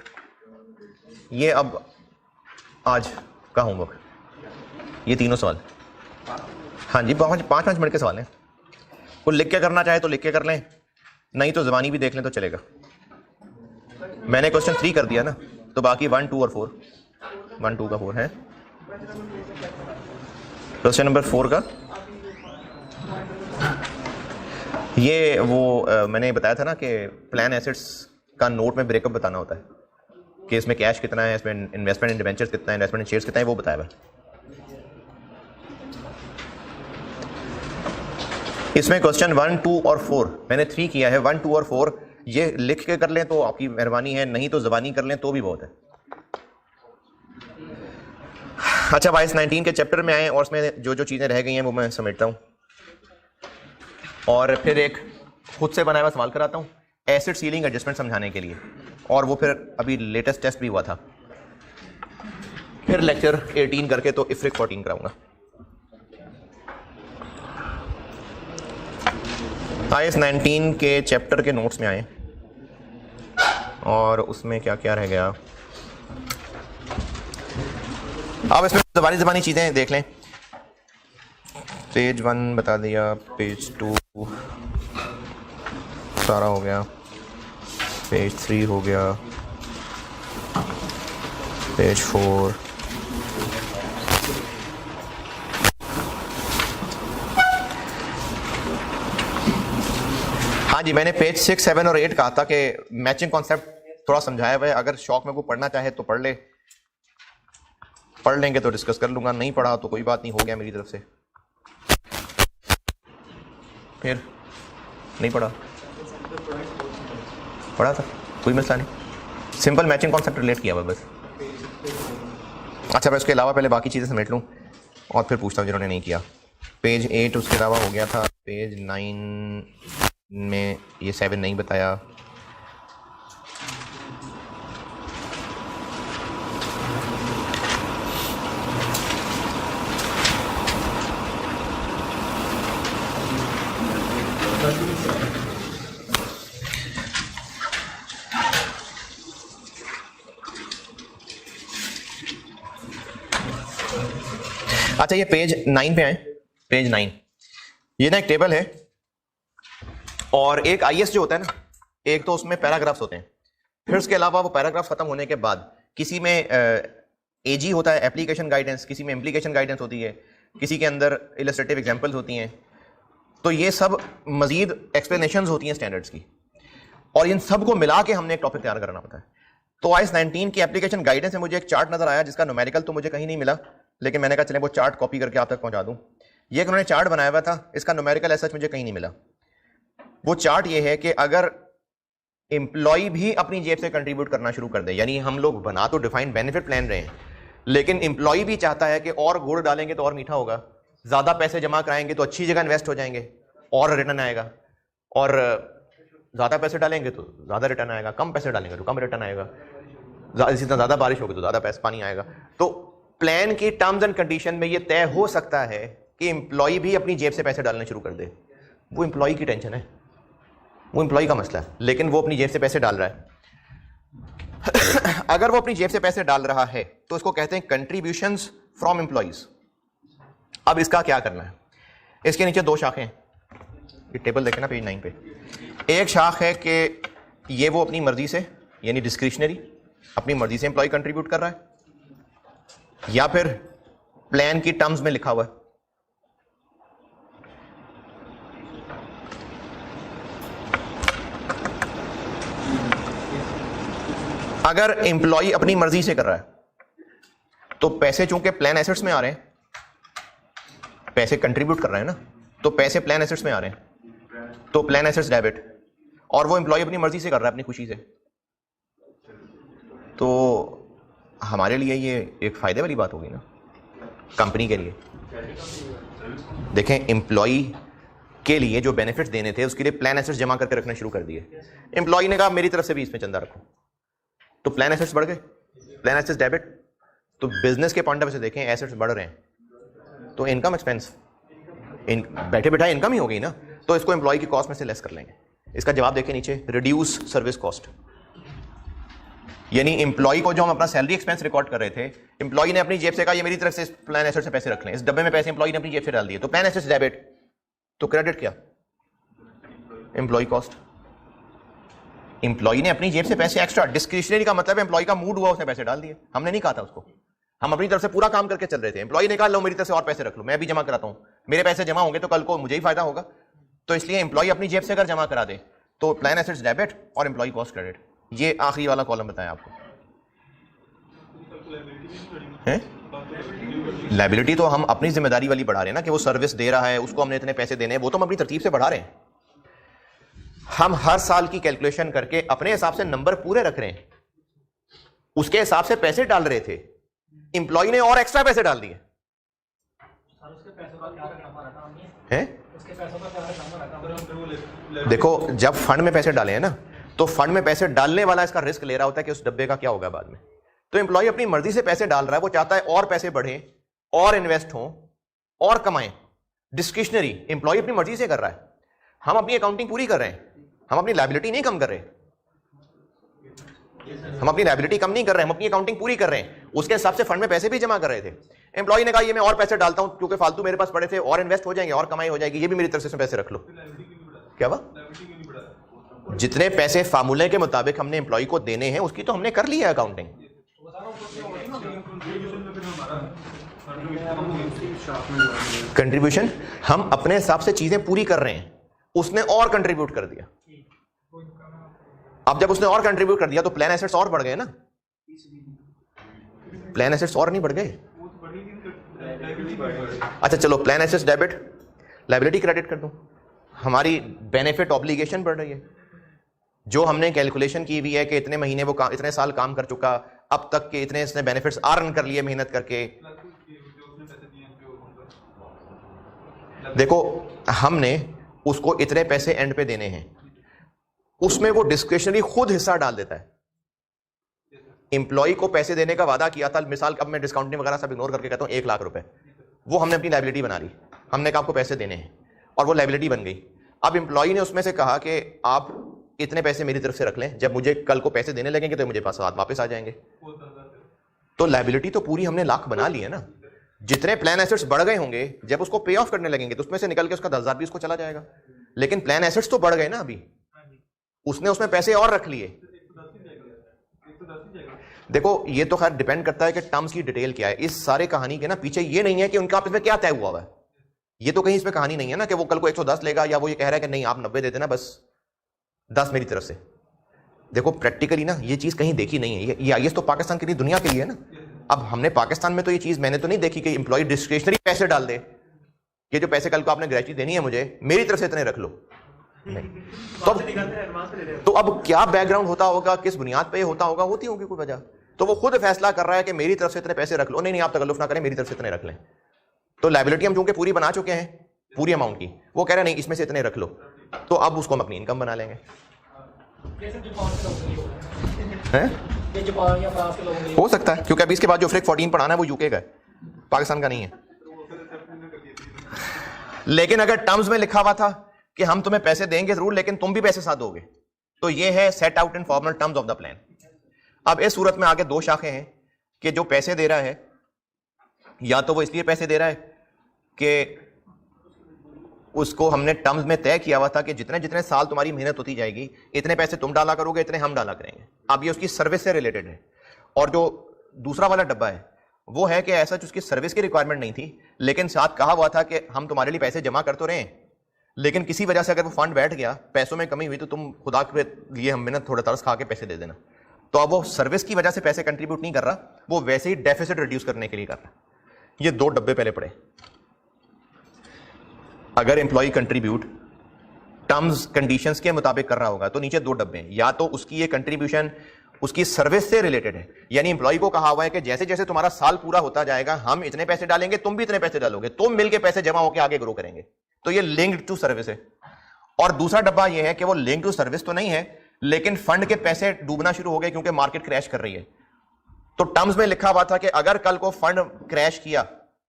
ये अब आज का होमवर्क, ये तीनों सवाल। हाँ जी, 5-5 मिनट के सवाल हैं। कोई लिख के करना चाहे तो लिख के कर लें, नहीं तो ज़बानी भी देख लें तो चलेगा। मैंने क्वेश्चन 3 कर दिया ना, तो बाकी 1, 2 और 4, 1, 2 का 4 है। क्वेश्चन नंबर 4 का ये वो मैंने बताया था ना कि प्लान एसेट्स का नोट में ब्रेकअप बताना होता है कि इसमें कैश कितना है, इसमें इन्वेस्टमेंट इन डिबेंचर्स कितना है, इन्वेस्टमेंट इन शेयर्स कितना है, वो बताया हुआ। इसमें क्वेश्चन 1, 2 और 4 मैंने 3 किया है। 1, 2 और 4 ये लिख के कर लें तो आपकी मेहरबानी है, नहीं तो ज़बानी कर लें तो भी बहुत है। अच्छा, IS 19 के चैप्टर में आए और उसमें जो जो चीज़ें रह गई हैं वो मैं समेटता हूँ और फिर एक खुद से बनाया हुआ सवाल कराता हूँ एसिड सीलिंग एडजस्टमेंट समझाने के लिए, और वो फिर अभी लेटेस्ट टेस्ट भी हुआ था। फिर लेक्चर 18 करके तो IFRIC 14 कराऊंगा। IS 19 के चैप्टर के नोट्स में आए और उसमें क्या क्या रह गया, अब इसमें ज़बानी चीज़ें देख लें। पेज 1 बता दिया, पेज 2 सारा हो गया, पेज 3 हो गया, पेज 4, हाँ जी, मैंने पेज 6, 7 और 8 कहा था कि मैचिंग कॉन्सेप्ट थोड़ा समझाया हुआ है। अगर शौक में को पढ़ना चाहे तो पढ़ ले, पढ़ लेंगे तो डिस्कस कर लूंगा, नहीं पढ़ा तो कोई बात नहीं, हो गया मेरी तरफ से। फिर नहीं पढ़ा था, कोई मसला नहीं, सिंपल मैचिंग कॉन्सेप्ट रिलेट किया हुआ बस। अच्छा, मैं इसके अलावा पहले बाकी चीज़ें समेट लूँ और फिर पूछता हूँ जिन्होंने नहीं किया। पेज 8 उसके अलावा हो गया था, पेज 9 में ये 7 नहीं बताया। अच्छा, ये पेज 9 पे आए, पेज 9, ये ना एक टेबल है और एक IS जो होता है ना, एक तो उसमें पैराग्राफ्स होते हैं, फिर उसके अलावा वो पैराग्राफ खत्म होने के बाद किसी में AG होता है, एप्लीकेशन गाइडेंस, किसी में इम्प्लीकेशन गाइडेंस होती है, किसी के अंदर इलस्ट्रेटिव एग्जांपल्स होती हैं। तो ये सब मजीद एक्सप्लेनेशंस होती हैं स्टैंडर्ड्स की, और इन सब को मिला के हमने एक टॉपिक तैयार करना होता है। तो IS 19 की एप्लीकेशन गाइडेंस में मुझे एक चार्ट नजर आया जिसका न्यूमेरिकल तो मुझे कहीं नहीं मिला, लेकिन मैंने कहा चलें वो चार्ट कॉपी करके आप तक पहुंचा दूं। ये उन्होंने चार्ट बनाया हुआ था, इसका न्यूमेरिकल ऐसा मुझे कहीं नहीं मिला। वो चार्ट ये है कि अगर एम्प्लॉय भी अपनी जेब से कंट्रीब्यूट करना शुरू कर दे, यानी हम लोग बना तो डिफाइंड बेनिफिट प्लान रहे हैं, लेकिन एम्प्लॉय भी चाहता है कि और गुड़ डालेंगे तो और मीठा होगा, ज्यादा पैसे जमा कराएंगे तो अच्छी जगह इन्वेस्ट हो जाएंगे और रिटर्न आएगा, और ज्यादा पैसे डालेंगे तो ज्यादा रिटर्न आएगा, कम पैसे डालेंगे तो कम रिटर्न आएगा, इसी तरह ज्यादा बारिश होगी तो ज्यादा पैसे पानी आएगा। तो प्लान की टर्म्स एंड कंडीशन में ये तय हो सकता है कि एम्प्लॉय भी अपनी जेब से पैसे डालने शुरू कर दे। वो एम्प्लॉय की टेंशन है, वो एम्प्लॉय का मसला है, लेकिन वो अपनी जेब से पैसे डाल रहा है। अगर वो अपनी जेब से पैसे डाल रहा है तो इसको कहते हैं कंट्रीब्यूशंस फ्रॉम एम्प्लॉयज। अब इसका क्या करना है, इसके नीचे 2 शाखें हैं, ये टेबल देखें ना पेज 9 पे। एक शाख है कि ये वो अपनी मर्जी से, यानी डिस्क्रिशनरी, अपनी मर्जी से एम्प्लॉय कंट्रीब्यूट कर रहा है, या फिर प्लान की टर्म्स में लिखा हुआ है। अगर एम्प्लॉय अपनी मर्जी से कर रहा है तो पैसे चूंकि प्लान एसेट्स में आ रहे हैं, पैसे कंट्रीब्यूट कर रहे हैं ना, तो पैसे प्लान एसेट्स में आ रहे हैं, तो प्लान एसेट्स डेबिट, और वो एम्प्लॉय अपनी मर्जी से कर रहा है, अपनी खुशी से, तो हमारे लिए ये एक फायदे वाली बात होगी ना, कंपनी के लिए। देखें, एम्प्लॉय के लिए जो बेनिफिट्स देने थे उसके लिए प्लान एसेट्स जमा करके रखना शुरू कर दिए। एम्प्लॉय ने कहा मेरी तरफ से भी इसमें चंदा रखो, तो प्लान एसेट्स बढ़ गए, प्लान एसेट्स डेबिट। तो बिजनेस के पॉइंट ऑफ व्यू से देखें, एसेट्स बढ़ रहे हैं, तो इनकम एक्सपेंस, बैठे बैठा इनकम ही हो गई ना, तो इसको एम्प्लॉय की कॉस्ट में से लेस कर लेंगे। इसका जवाब देखें नीचे, रिड्यूस सर्विस कॉस्ट। यानी एम्प्लॉय को जो हम अपना सैलरी एक्सपेंस रिकॉर्ड कर रहे थे, एम्प्लॉय ने अपनी जेब से कहा ये मेरी तरफ से प्लान एसेट से पैसे रख लें, इस डब्बे में पैसे एम्प्लॉय ने अपनी जेब से डाल दिए, तो प्लान एसेट्स डेबिट, तो क्रेडिट क्या, एम्प्लॉय कॉस्ट। एम्प्लॉय ने अपनी जेब से पैसे एक्स्ट्रा, डिस्क्रिशनरी का मतलब एम्प्लॉय का मूड हुआ उसने पैसे डाल दिए, हमने नहीं कहा था उसको, हम अपनी तरफ से पूरा काम करके चल रहे थे। एम्प्लॉय ने कहा लो मेरी तरफ से और पैसे रख लो, मैं भी जमा कराता हूं, मेरे पैसे जमा होंगे तो कल को मुझे ही फायदा होगा, तो इसलिए एम्प्लॉय अपनी जेब से अगर जमा करा दे तो प्लान एसेट्स डेबिट और एम्प्लॉय कॉस्ट क्रेडिट। ये आखिरी वाला कॉलम बताया आपको है। लायबिलिटी तो हम अपनी जिम्मेदारी वाली बढ़ा रहे हैं ना, कि वो सर्विस दे रहा है, उसको हमने इतने पैसे देने हैं, वो तो हम अपनी तरतीब से बढ़ा रहे हैं। हम हर साल की कैलकुलेशन करके अपने हिसाब से नंबर पूरे रख रहे हैं, उसके हिसाब से पैसे डाल रहे थे, एम्प्लॉय ने और एक्स्ट्रा पैसे डाल दिए हैं। देखो, जब फंड में पैसे डाले हैं ना, तो फंड में पैसे डालने वाला इसका रिस्क ले रहा होता है कि उस डब्बे का क्या होगा बाद में। तो एम्प्लॉय अपनी मर्जी से पैसे डाल रहा है, वो चाहता है और पैसे बढ़े और इन्वेस्ट हों और कमाएं। डिस्क्रिशनरी एम्प्लॉय अपनी मर्जी से कर रहा है, हम अपनी अकाउंटिंग पूरी कर रहे हैं, हम अपनी लायबिलिटी नहीं कम कर रहे, हम अपनी लायबिलिटी कम नहीं कर रहे हैं, हम अपनी अकाउंटिंग पूरी कर रहे हैं। उसके हिसाब से फंड में पैसे भी जमा कर रहे थे। एम्प्लॉय ने कहा ये मैं और पैसे डालता हूं क्योंकि फालतू मेरे पास पड़े थे, और इन्वेस्ट हो जाएंगे और कमाई हो जाएगी, ये भी मेरी तरफ से पैसे रख लो। क्या हुआ? जितने पैसे फार्मूले के मुताबिक हमने एम्प्लॉय को देने हैं उसकी तो हमने कर ली है अकाउंटिंग। कंट्रीब्यूशन हम अपने हिसाब से चीजें पूरी कर रहे हैं, उसने और कंट्रीब्यूट कर दिया। अब जब उसने और कंट्रीब्यूट कर दिया तो प्लान एसेट्स और बढ़ गए ना, प्लान एसेट्स और नहीं बढ़ गए। अच्छा चलो, plan assets debit, liability credit कर दूं, हमारी बेनिफिट ऑब्लिगेशन बढ़ रही है। जो हमने कैलकुलेशन की हुई है कि इतने महीने वो इतने साल काम कर चुका, अब तक के इतने इसने बेनिफिट्स अर्न कर लिए मेहनत करके। देखो, हमने उसको इतने पैसे एंड पे देने हैं, उसमें वो डिस्क्रिशनरी खुद हिस्सा डाल देता है। एम्प्लॉय को पैसे देने का वादा किया था, मिसाल अब मैं डिस्काउंटिंग वगैरह सब इग्नोर करके कहता हूं 1 लाख रुपए, वो हमने अपनी लायबिलिटी बना ली, हमने कहा आपको पैसे देने हैं और वो लायबिलिटी बन गई। अब एम्प्लॉय ने उसमें से कहा कि आप इतने पैसे मेरी तरफ से रख लें, जब मुझे कल को पैसे देने लगेंगे तो मुझे पास वापस आ जाएंगे। तो लायबिलिटी तो पूरी हमने लाख बना ली है ना। जितने प्लान एसेट्स बढ़ गए होंगे, जब उसको पे ऑफ करने लगेंगे तो उसमें से निकल के उसका 10,000 भी उसको चला जाएगा, लेकिन प्लान एसेट्स तो बढ़ गए ना। अभी उसने उसमें पैसे और रख लिए। देखो, ये तो खैर डिपेंड करता है कि टर्म्स की डिटेल क्या है। इस सारे कहानी के ना पीछे ये नहीं है कि उनका आपस में क्या तय हुआ है, ये तो कहीं इसमें कहानी नहीं है ना कि वो कल को 110 लेगा या वो ये कह रहा है कि नहीं आप 90 दे देना, बस 10 मेरी तरफ से। देखो प्रैक्टिकली ना ये चीज कहीं देखी नहीं है। ये IAS तो पाकिस्तान की नहीं दुनिया के लिए है ना। अब हमने पाकिस्तान में तो ये चीज मैंने तो नहीं देखी कि एम्प्लॉय डिस्क्रिशनरी पैसे डाल दे, ये जो पैसे कल को आपने ग्रेचुटी देनी है मुझे, मेरी तरफ से इतने रख लो, नहीं। तो अब क्या बैकग्राउंड होता होगा, किस बुनियाद पे होता होगा, होती होगी कोई वजह। तो वो खुद फैसला कर रहा है कि मेरी तरफ से इतने पैसे रख लो, नहीं आप तकल्लुफ ना करें, मेरी तरफ से इतने रख लें। तो लायबिलिटी हम चूंकि पूरी बना चुके हैं, पूरी अमाउंट की, वो कह रहे हैं नहीं इसमें से इतने रख लो, तो अब उसको हम अपनी इनकम बना लेंगे। हो सकता है, क्योंकि अभी इसके बाद जो फ्रिक 14 पढ़ाना है वो यूके का है, पाकिस्तान का नहीं है। लेकिन अगर टर्म्स में लिखा हुआ था कि हम तुम्हें पैसे देंगे जरूर, लेकिन तुम भी पैसे साथ दोगे, तो ये है set out in formal terms of the plan. अब इस सूरत में आगे 2 शाखें हैं कि जो पैसे दे रहा है, या तो वो इसलिए पैसे दे रहा है कि उसको हमने टर्म्स में तय किया हुआ था कि जितने जितने साल तुम्हारी मेहनत होती जाएगी इतने पैसे तुम डाला करोगे, इतने हम डाला करेंगे। अब ये उसकी सर्विस से रिलेटेड है। और जो दूसरा वाला डब्बा है वो है कि ऐसा उसकी सर्विस की रिक्वायरमेंट नहीं थी, लेकिन साथ कहा हुआ था कि हम तुम्हारे लिए पैसे जमा कर तो रहे हैं, लेकिन किसी वजह से अगर वो फंड बैठ गया, पैसों में कमी हुई, तो तुम खुदा के लिए हम मेहनत थोड़ा तरस खा के पैसे दे देना। तो अब वो सर्विस की वजह से पैसे कंट्रीब्यूट नहीं कर रहा, वो वैसे ही डेफिसिट रिड्यूस करने के लिए कर रहा। ये 2 डब्बे पहले पड़े। अगर एम्प्लॉय कंट्रीब्यूट टर्म्स कंडीशंस के मुताबिक कर रहा होगा तो नीचे 2 डब्बे हैं। या तो उसकी ये कंट्रीब्यूशन उसकी सर्विस से रिलेटेड है, यानी एम्प्लॉय को कहा हुआ है कि जैसे जैसे तुम्हारा साल पूरा होता जाएगा हम इतने पैसे डालेंगे, तुम भी इतने पैसे डालोगे, तुम मिलके पैसे जमा होकर आगे ग्रो करेंगे। तो ये लिंक्ड टू सर्विस है। और दूसरा डब्बा ये है कि वो लिंक टू सर्विस तो नहीं है, लेकिन फंड के पैसे डूबना शुरू हो गए क्योंकि मार्केट क्रैश कर रही है। तो टर्म्स में लिखा हुआ था कि अगर कल को फंड क्रैश किया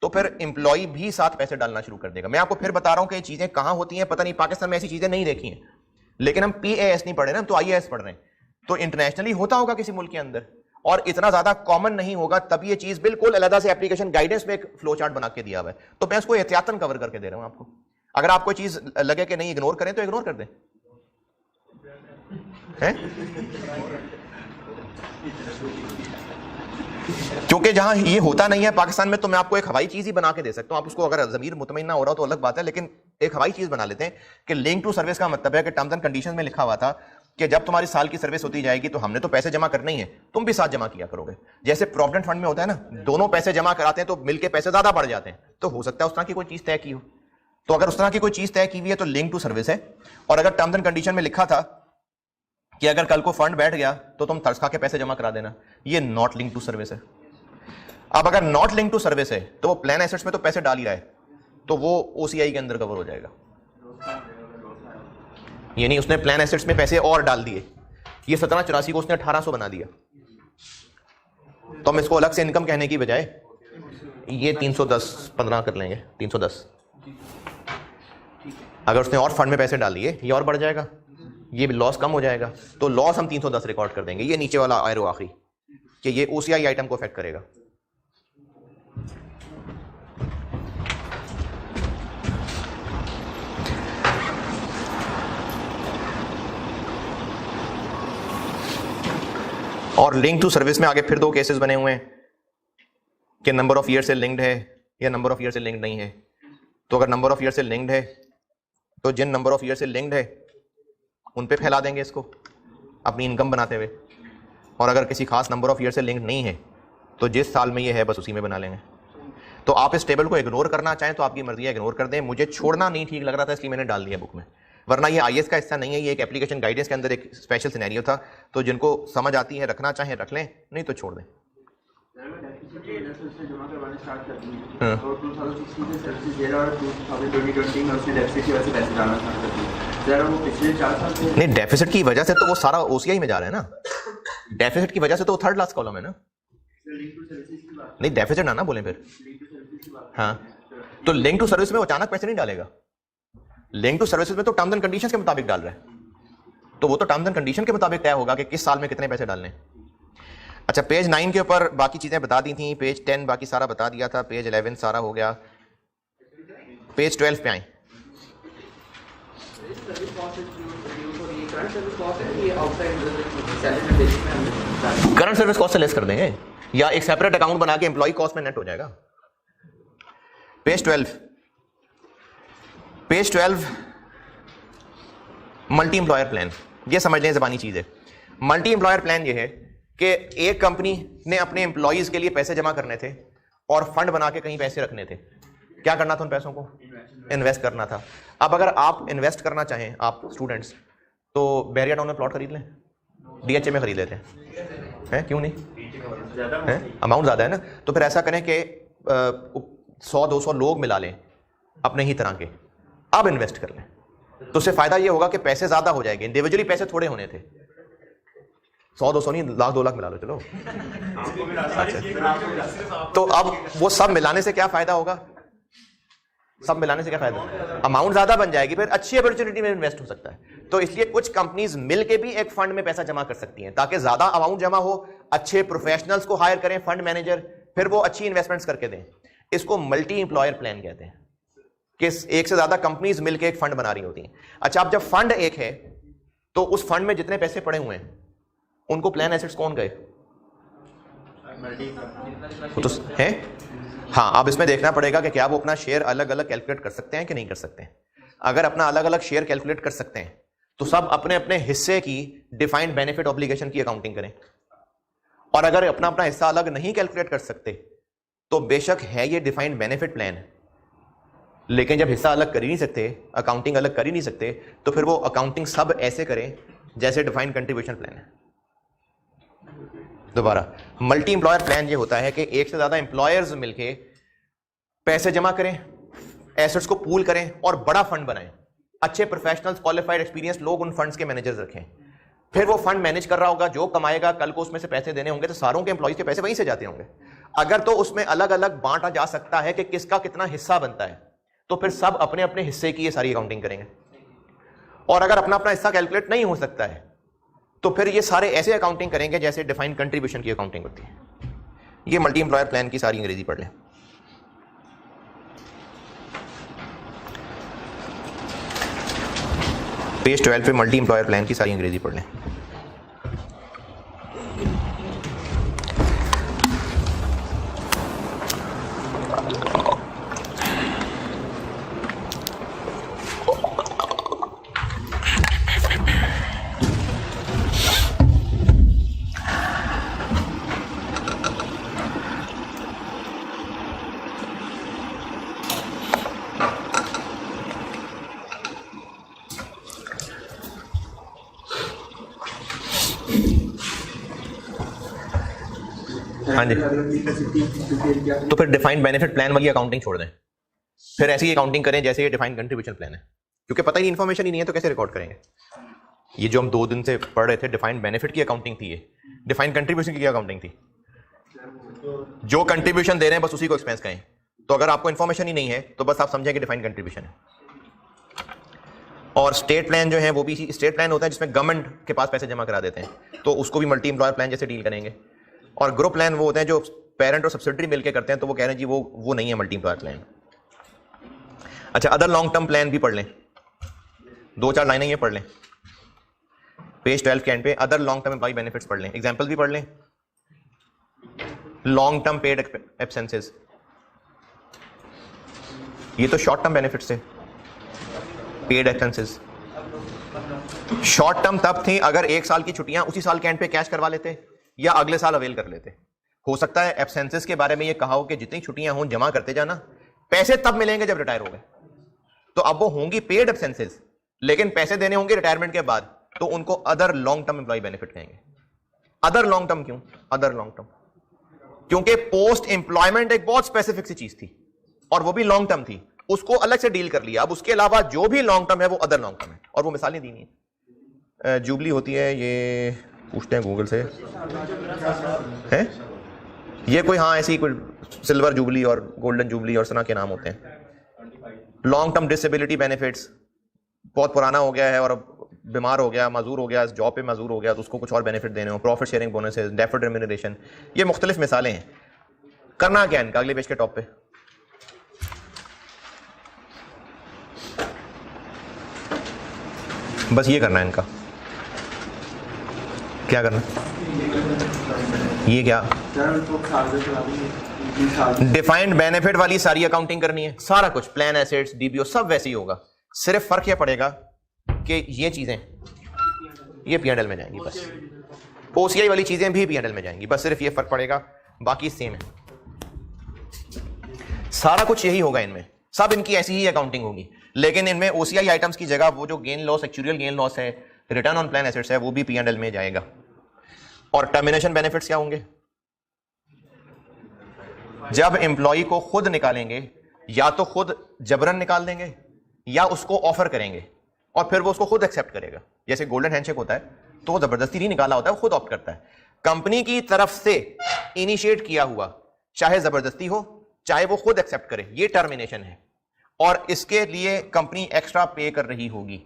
तो फिर एम्प्लॉय भी साथ पैसे डालना शुरू कर देगा। मैं आपको फिर बता रहा हूं कि ये चीजें कहां होती हैं, पता नहीं, पाकिस्तान में ऐसी चीजें नहीं देखी हैं, लेकिन हम PAS नहीं पढ़े ना, तो IAS पढ़ रहे हैं। तो इंटरनेशनली होता होगा किसी मुल्क के अंदर, और इतना ज्यादा कॉमन नहीं होगा, तब ये चीज बिल्कुल अलग से एप्लीकेशन गाइडेंस में एक फ्लो चार्ट बना के दिया हुआ है। तो मैं इसको एहतियातन कवर करके दे रहा हूं आपको। अगर आपको चीज लगे कि नहीं इग्नोर करें तो इग्नोर कर दें, हैं? क्योंकि जहां ये होता नहीं है पाकिस्तान में, तो मैं आपको एक हवाई चीज ही बना के दे सकता हूं। आप उसको अगर जमीर मुतमईन ना हो रहा हो तो अलग बात है, लेकिन एक हवाई चीज बना लेते हैं कि लिंक टू सर्विस का मतलब है कि टर्म्स एंड कंडीशंस में लिखा हुआ था कि जब तुम्हारी साल की सर्विस होती जाएगी तो हमने तो पैसे जमा करने ही है, तुम भी साथ जमा किया करोगे। जैसे प्रोविडेंट फंड में होता है ना, दोनों पैसे जमा कराते हैं तो मिलके पैसे ज्यादा बढ़ जाते हैं। तो हो सकता है उस तरह की कोई चीज तय की हो। तो अगर उस तरह की कोई चीज तय की हुई है तो लिंक टू सर्विस है। और अगर टर्म्स एंड कंडीशन में लिखा था कि अगर कल को फंड बैठ गया तो तुम तरस खा के पैसे जमा करा देना, ये नॉट लिंक टू सर्विस है। अब अगर नॉट लिंक टू सर्विस है तो वो प्लान एसेट्स में तो पैसे डाल ही रहा है, तो वो OCI के अंदर कवर हो जाएगा। यानी उसने प्लान एसेट्स में पैसे और डाल दिए, ये 1784 को उसने 1800 बना दिया, तो हम इसको अलग से इनकम कहने की बजाय ये 310-15 कर लेंगे, 310। अगर उसने और फंड में पैसे डाल दिए ये और बढ़ जाएगा, ये लॉस कम हो जाएगा, तो लॉस हम 310 रिकॉर्ड कर देंगे। ये नीचे वाला एरो आखिरी कि ये OCI आइटम को अफेक्ट करेगा। और लिंक टू सर्विस में आगे फिर 2 केसेस बने हुए हैं कि नंबर ऑफ ईयर से लिंक्ड है या नंबर ऑफ ईयर से लिंक्ड नहीं है। तो अगर नंबर ऑफ ईयर से लिंक्ड है तो जिन नंबर ऑफ ईयर से लिंक्ड है उन पे फैला देंगे इसको अपनी इनकम बनाते हुए, और अगर किसी खास नंबर ऑफ ईयर से लिंक्ड नहीं है तो जिस साल में ये है बस उसी में बना लेंगे। तो आप इस टेबल को इग्नोर करना चाहें तो आपकी मर्जी है, इग्नोर कर दें। मुझे छोड़ना नहीं ठीक लग रहा था इसलिए मैंने डाल दिया बुक में, वरना ये IAS का हिस्सा नहीं है, ये एक एप्लीकेशन गाइडेंस के अंदर एक स्पेशल सिनेरियो था। तो जिनको समझ आती है रखना चाहें रख लें, नहीं तो छोड़ दें। नहीं, डेफिसिट की वजह से तो वो सारा OCI में जा रहा है ना, डेफिसिट की वजह से तो वो थर्ड लास्ट कॉलम है ना। नहीं, डेफिसिट ना बोलें फिर। हाँ, तो लिंक टू सर्विस में वो अचानक पैसे नहीं डालेगा। लिंक टू सर्विसेज में तो टर्म्स एंड कंडीशंस के मुताबिक डाल रहा है, तो वो तो टर्म्स एंड कंडीशन के मुताबिक तय होगा कि किस साल में कितने पैसे डालने। अच्छा, पेज 9 के ऊपर बाकी चीजें बता दी थी, पेज 10 बाकी सारा बता दिया था, पेज 11 सारा हो गया, पेज 12 पे आए। करंट सर्विस कॉस्ट से लेस कर देंगे या एक सेपरेट अकाउंट बना के एम्प्लॉय कॉस्ट में नेट हो जाएगा। पेज 12 मल्टी एम्प्लॉयर प्लान, ये समझ लें ज़बानी चीज़ है। मल्टी एम्प्लॉयर प्लान ये है कि एक कंपनी ने अपने एम्प्लॉयज़ के लिए पैसे जमा करने थे और फंड बना के कहीं पैसे रखने थे। क्या करना था उन पैसों को? इन्वेस्ट करना था। अब अगर आप इन्वेस्ट करना चाहें, आप स्टूडेंट्स, तो बैरिया टाउन में प्लॉट खरीद लें, DHA में खरीद लेते हैं, क्यों नहीं? अमाउंट ज़्यादा है ना, तो फिर ऐसा करें कि 100-200 लोग मिला लें अपने ही तरह के, अब इन्वेस्ट कर लें। तो उससे फायदा ये होगा कि पैसे ज्यादा हो जाएंगे। इंडिविजुअली पैसे थोड़े होने थे, 100-200 नहीं, 1,00,000-2 लाख मिला लो, चलो। अच्छा, तो अब वो सब मिलाने से क्या फायदा होगा? सब मिलाने से क्या फायदा? अमाउंट ज्यादा बन जाएगी, फिर अच्छी अपॉर्चुनिटी में इन्वेस्ट हो सकता है। तो इसलिए कुछ कंपनीज मिलके भी एक फंड में पैसा जमा कर सकती हैं ताकि ज्यादा अमाउंट जमा हो, अच्छे प्रोफेशनल्स को हायर करें, फंड मैनेजर, फिर वो अच्छी इन्वेस्टमेंट्स करके दें। इसको मल्टी एम्प्लॉयर प्लान कहते हैं। कि एक से ज्यादा कंपनीज मिलकर एक फंड बना रही होती हैं। अच्छा, अब जब फंड एक है तो उस फंड में जितने पैसे पड़े हुए हैं उनको प्लान एसेट्स कौन गए? वो तो है। हाँ, अब इसमें देखना पड़ेगा कि क्या वो अपना शेयर अलग अलग कैलकुलेट कर सकते हैं कि नहीं कर सकते हैं। अगर अपना अलग अलग शेयर कैलकुलेट कर सकते हैं तो सब अपने अपने हिस्से की डिफाइंड बेनिफिट ऑब्लिगेशन की अकाउंटिंग करें, और अगर अपना अपना हिस्सा अलग नहीं कैलकुलेट कर सकते तो बेशक है ये डिफाइंड बेनिफिट प्लान, लेकिन जब हिस्सा अलग कर ही नहीं सकते, अकाउंटिंग अलग कर ही नहीं सकते, तो फिर वो अकाउंटिंग सब ऐसे करें जैसे डिफाइंड कंट्रीब्यूशन प्लान है। दोबारा, मल्टी एम्प्लॉयर प्लान ये होता है कि एक से ज्यादा एम्प्लॉयर्स मिलके पैसे जमा करें, एसेट्स को पूल करें और बड़ा फंड बनाएं। अच्छे प्रोफेशनल्स, क्वालिफाइड, एक्सपीरियंस लोग उन फंड्स के मैनेजर्स रखें। फिर वो फंड मैनेज कर रहा होगा, जो कमाएगा कल को उसमें से पैसे देने होंगे तो सारों के एम्प्लॉयज के पैसे वहीं से जाते होंगे। अगर तो उसमें अलग अलग बांटा जा सकता है कि किसका कितना हिस्सा बनता है, तो फिर सब अपने अपने हिस्से की ये सारी अकाउंटिंग करेंगे। और अगर अपना अपना हिस्सा कैलकुलेट नहीं हो सकता है तो फिर ये सारे ऐसे अकाउंटिंग करेंगे जैसे डिफाइंड कंट्रीब्यूशन की अकाउंटिंग होती है। ये मल्टी एम्प्लॉयर प्लान की सारी अंग्रेजी पढ़ लें। पेज 12 पे मल्टी एम्प्लॉयर प्लान की सारी अंग्रेजी पढ़ लें। हाँ जी, तो फिर डिफाइंड बेनिफिट प्लान वाली अकाउंटिंग छोड़ दें, फिर ऐसी अकाउंटिंग करें जैसे ये डिफाइंड कंट्रीब्यूशन प्लान है, क्योंकि पता ही इन्फॉर्मेशन ही नहीं है तो कैसे रिकॉर्ड करेंगे। ये जो हम 2 दिन से पढ़ रहे थे, डिफाइंड बेनिफिट की अकाउंटिंग थी, ये डिफाइंड कंट्रीब्यूशन की अकाउंटिंग थी। जो कंट्रीब्यूशन दे रहे हैं बस उसी को एक्सपेंस कहें। तो अगर आपको इन्फॉर्मेशन ही नहीं है तो बस आप समझें कि डिफाइंड कंट्रीब्यूशन है। और स्टेट प्लान जो है वो भी स्टेट प्लान होता है जिसमें गवर्नमेंट के पास पैसे जमा करा देते हैं, तो उसको भी मल्टी एम्प्लॉयर प्लान जैसे डील करेंगे। और ग्रुप प्लान वो होते हैं जो पेरेंट और सब्सिडरी मिलकर करते हैं, तो वो कह रहे हैं जी वो नहीं है मल्टी एम्प्लॉयर प्लान। अच्छा, अदर लॉन्ग टर्म प्लान भी पढ़ लें, 2-4 लाइनें ये पढ़ लें पेज 12 के एंड पे। Other long term employ benefits पढ़ लें, एग्जांपल भी पढ़ लें। लॉन्ग टर्म पेड एब्सेंसेस, ये तो शॉर्ट टर्म बेनिफिट्स थे। पेड एब्सेंसेस शॉर्ट टर्म तब थी अगर 1 साल की छुट्टियां उसी साल के एंड पे कैश करवा लेते या अगले साल अवेल कर लेते। हो सकता है एब्सेंसेस के बारे में ये कहा हो कि जितनी छुट्टियां हों जमा करते जाना, पैसे तब मिलेंगे जब रिटायर हो गए। तो अब वो होंगी पेड एब्सेंसेस, लेकिन पैसे देने होंगे रिटायरमेंट के बाद, तो उनको other long term employ benefit कहेंगे। अदर लॉन्ग टर्म क्यों? अदर लॉन्ग टर्म क्योंकि पोस्ट एम्प्लॉयमेंट एक बहुत स्पेसिफिक सी चीज थी और वो भी लॉन्ग टर्म थी, उसको अलग से डील कर लिया। अब उसके अलावा जो भी लॉन्ग टर्म है वो अदर लॉन्ग टर्म है, और वो मिसालें दी नहीं है। जुबली होती है, ये पूछते हैं गूगल से है ये कोई, हाँ ऐसी कोई सिल्वर जुबली और गोल्डन जुबली और इस तरह के नाम होते हैं। लॉन्ग टर्म डिसेबिलिटी बेनिफिट्स, बहुत पुराना हो गया है और अब बीमार हो गया, मजदूर हो गया, जॉब पे मजदूर हो गया तो उसको कुछ और बेनिफिट देने हो। Profit sharing bonuses, deferred remuneration, ये मुख्तलिफ मिसालें हैं। करना क्या इनका, अगले पेज के टॉप पे बस ये करना है इनका। क्या करना, ये क्या डिफाइंड बेनिफिट वाली सारी अकाउंटिंग करनी है। सारा कुछ प्लान एसेट्स डीबीओ सब वैसे ही होगा, सिर्फ फर्क यह पड़ेगा कि ये चीजें ये P&L में जाएंगी, बस ओसीआई वाली चीजें भी P&L में जाएंगी, बस सिर्फ ये फर्क पड़ेगा, बाकी सेम है। सारा कुछ यही होगा इनमें, सब इनकी ऐसी ही अकाउंटिंग होगी, लेकिन इनमें ओसीआई आइटम्स की जगह वो जो gain loss, actual gain loss है, रिटर्न ऑन प्लान एसेट्स है, वो भी P&L में जाएगा। और टर्मिनेशन बेनिफिट्स क्या होंगे? जब एम्प्लॉय को खुद निकालेंगे, या तो खुद जबरन निकाल देंगे या उसको ऑफर करेंगे और फिर वो उसको खुद एक्सेप्ट करेगा। जैसे गोल्डन हैंडशेक होता है तो वो जबरदस्ती नहीं निकाला होता है, वो खुद ऑप्ट करता है। कंपनी की तरफ से इनिशिएट किया हुआ, चाहे जबरदस्ती हो चाहे वो खुद एक्सेप्ट करे, ये टर्मिनेशन है। और इसके लिए कंपनी एक्स्ट्रा पे कर रही होगी,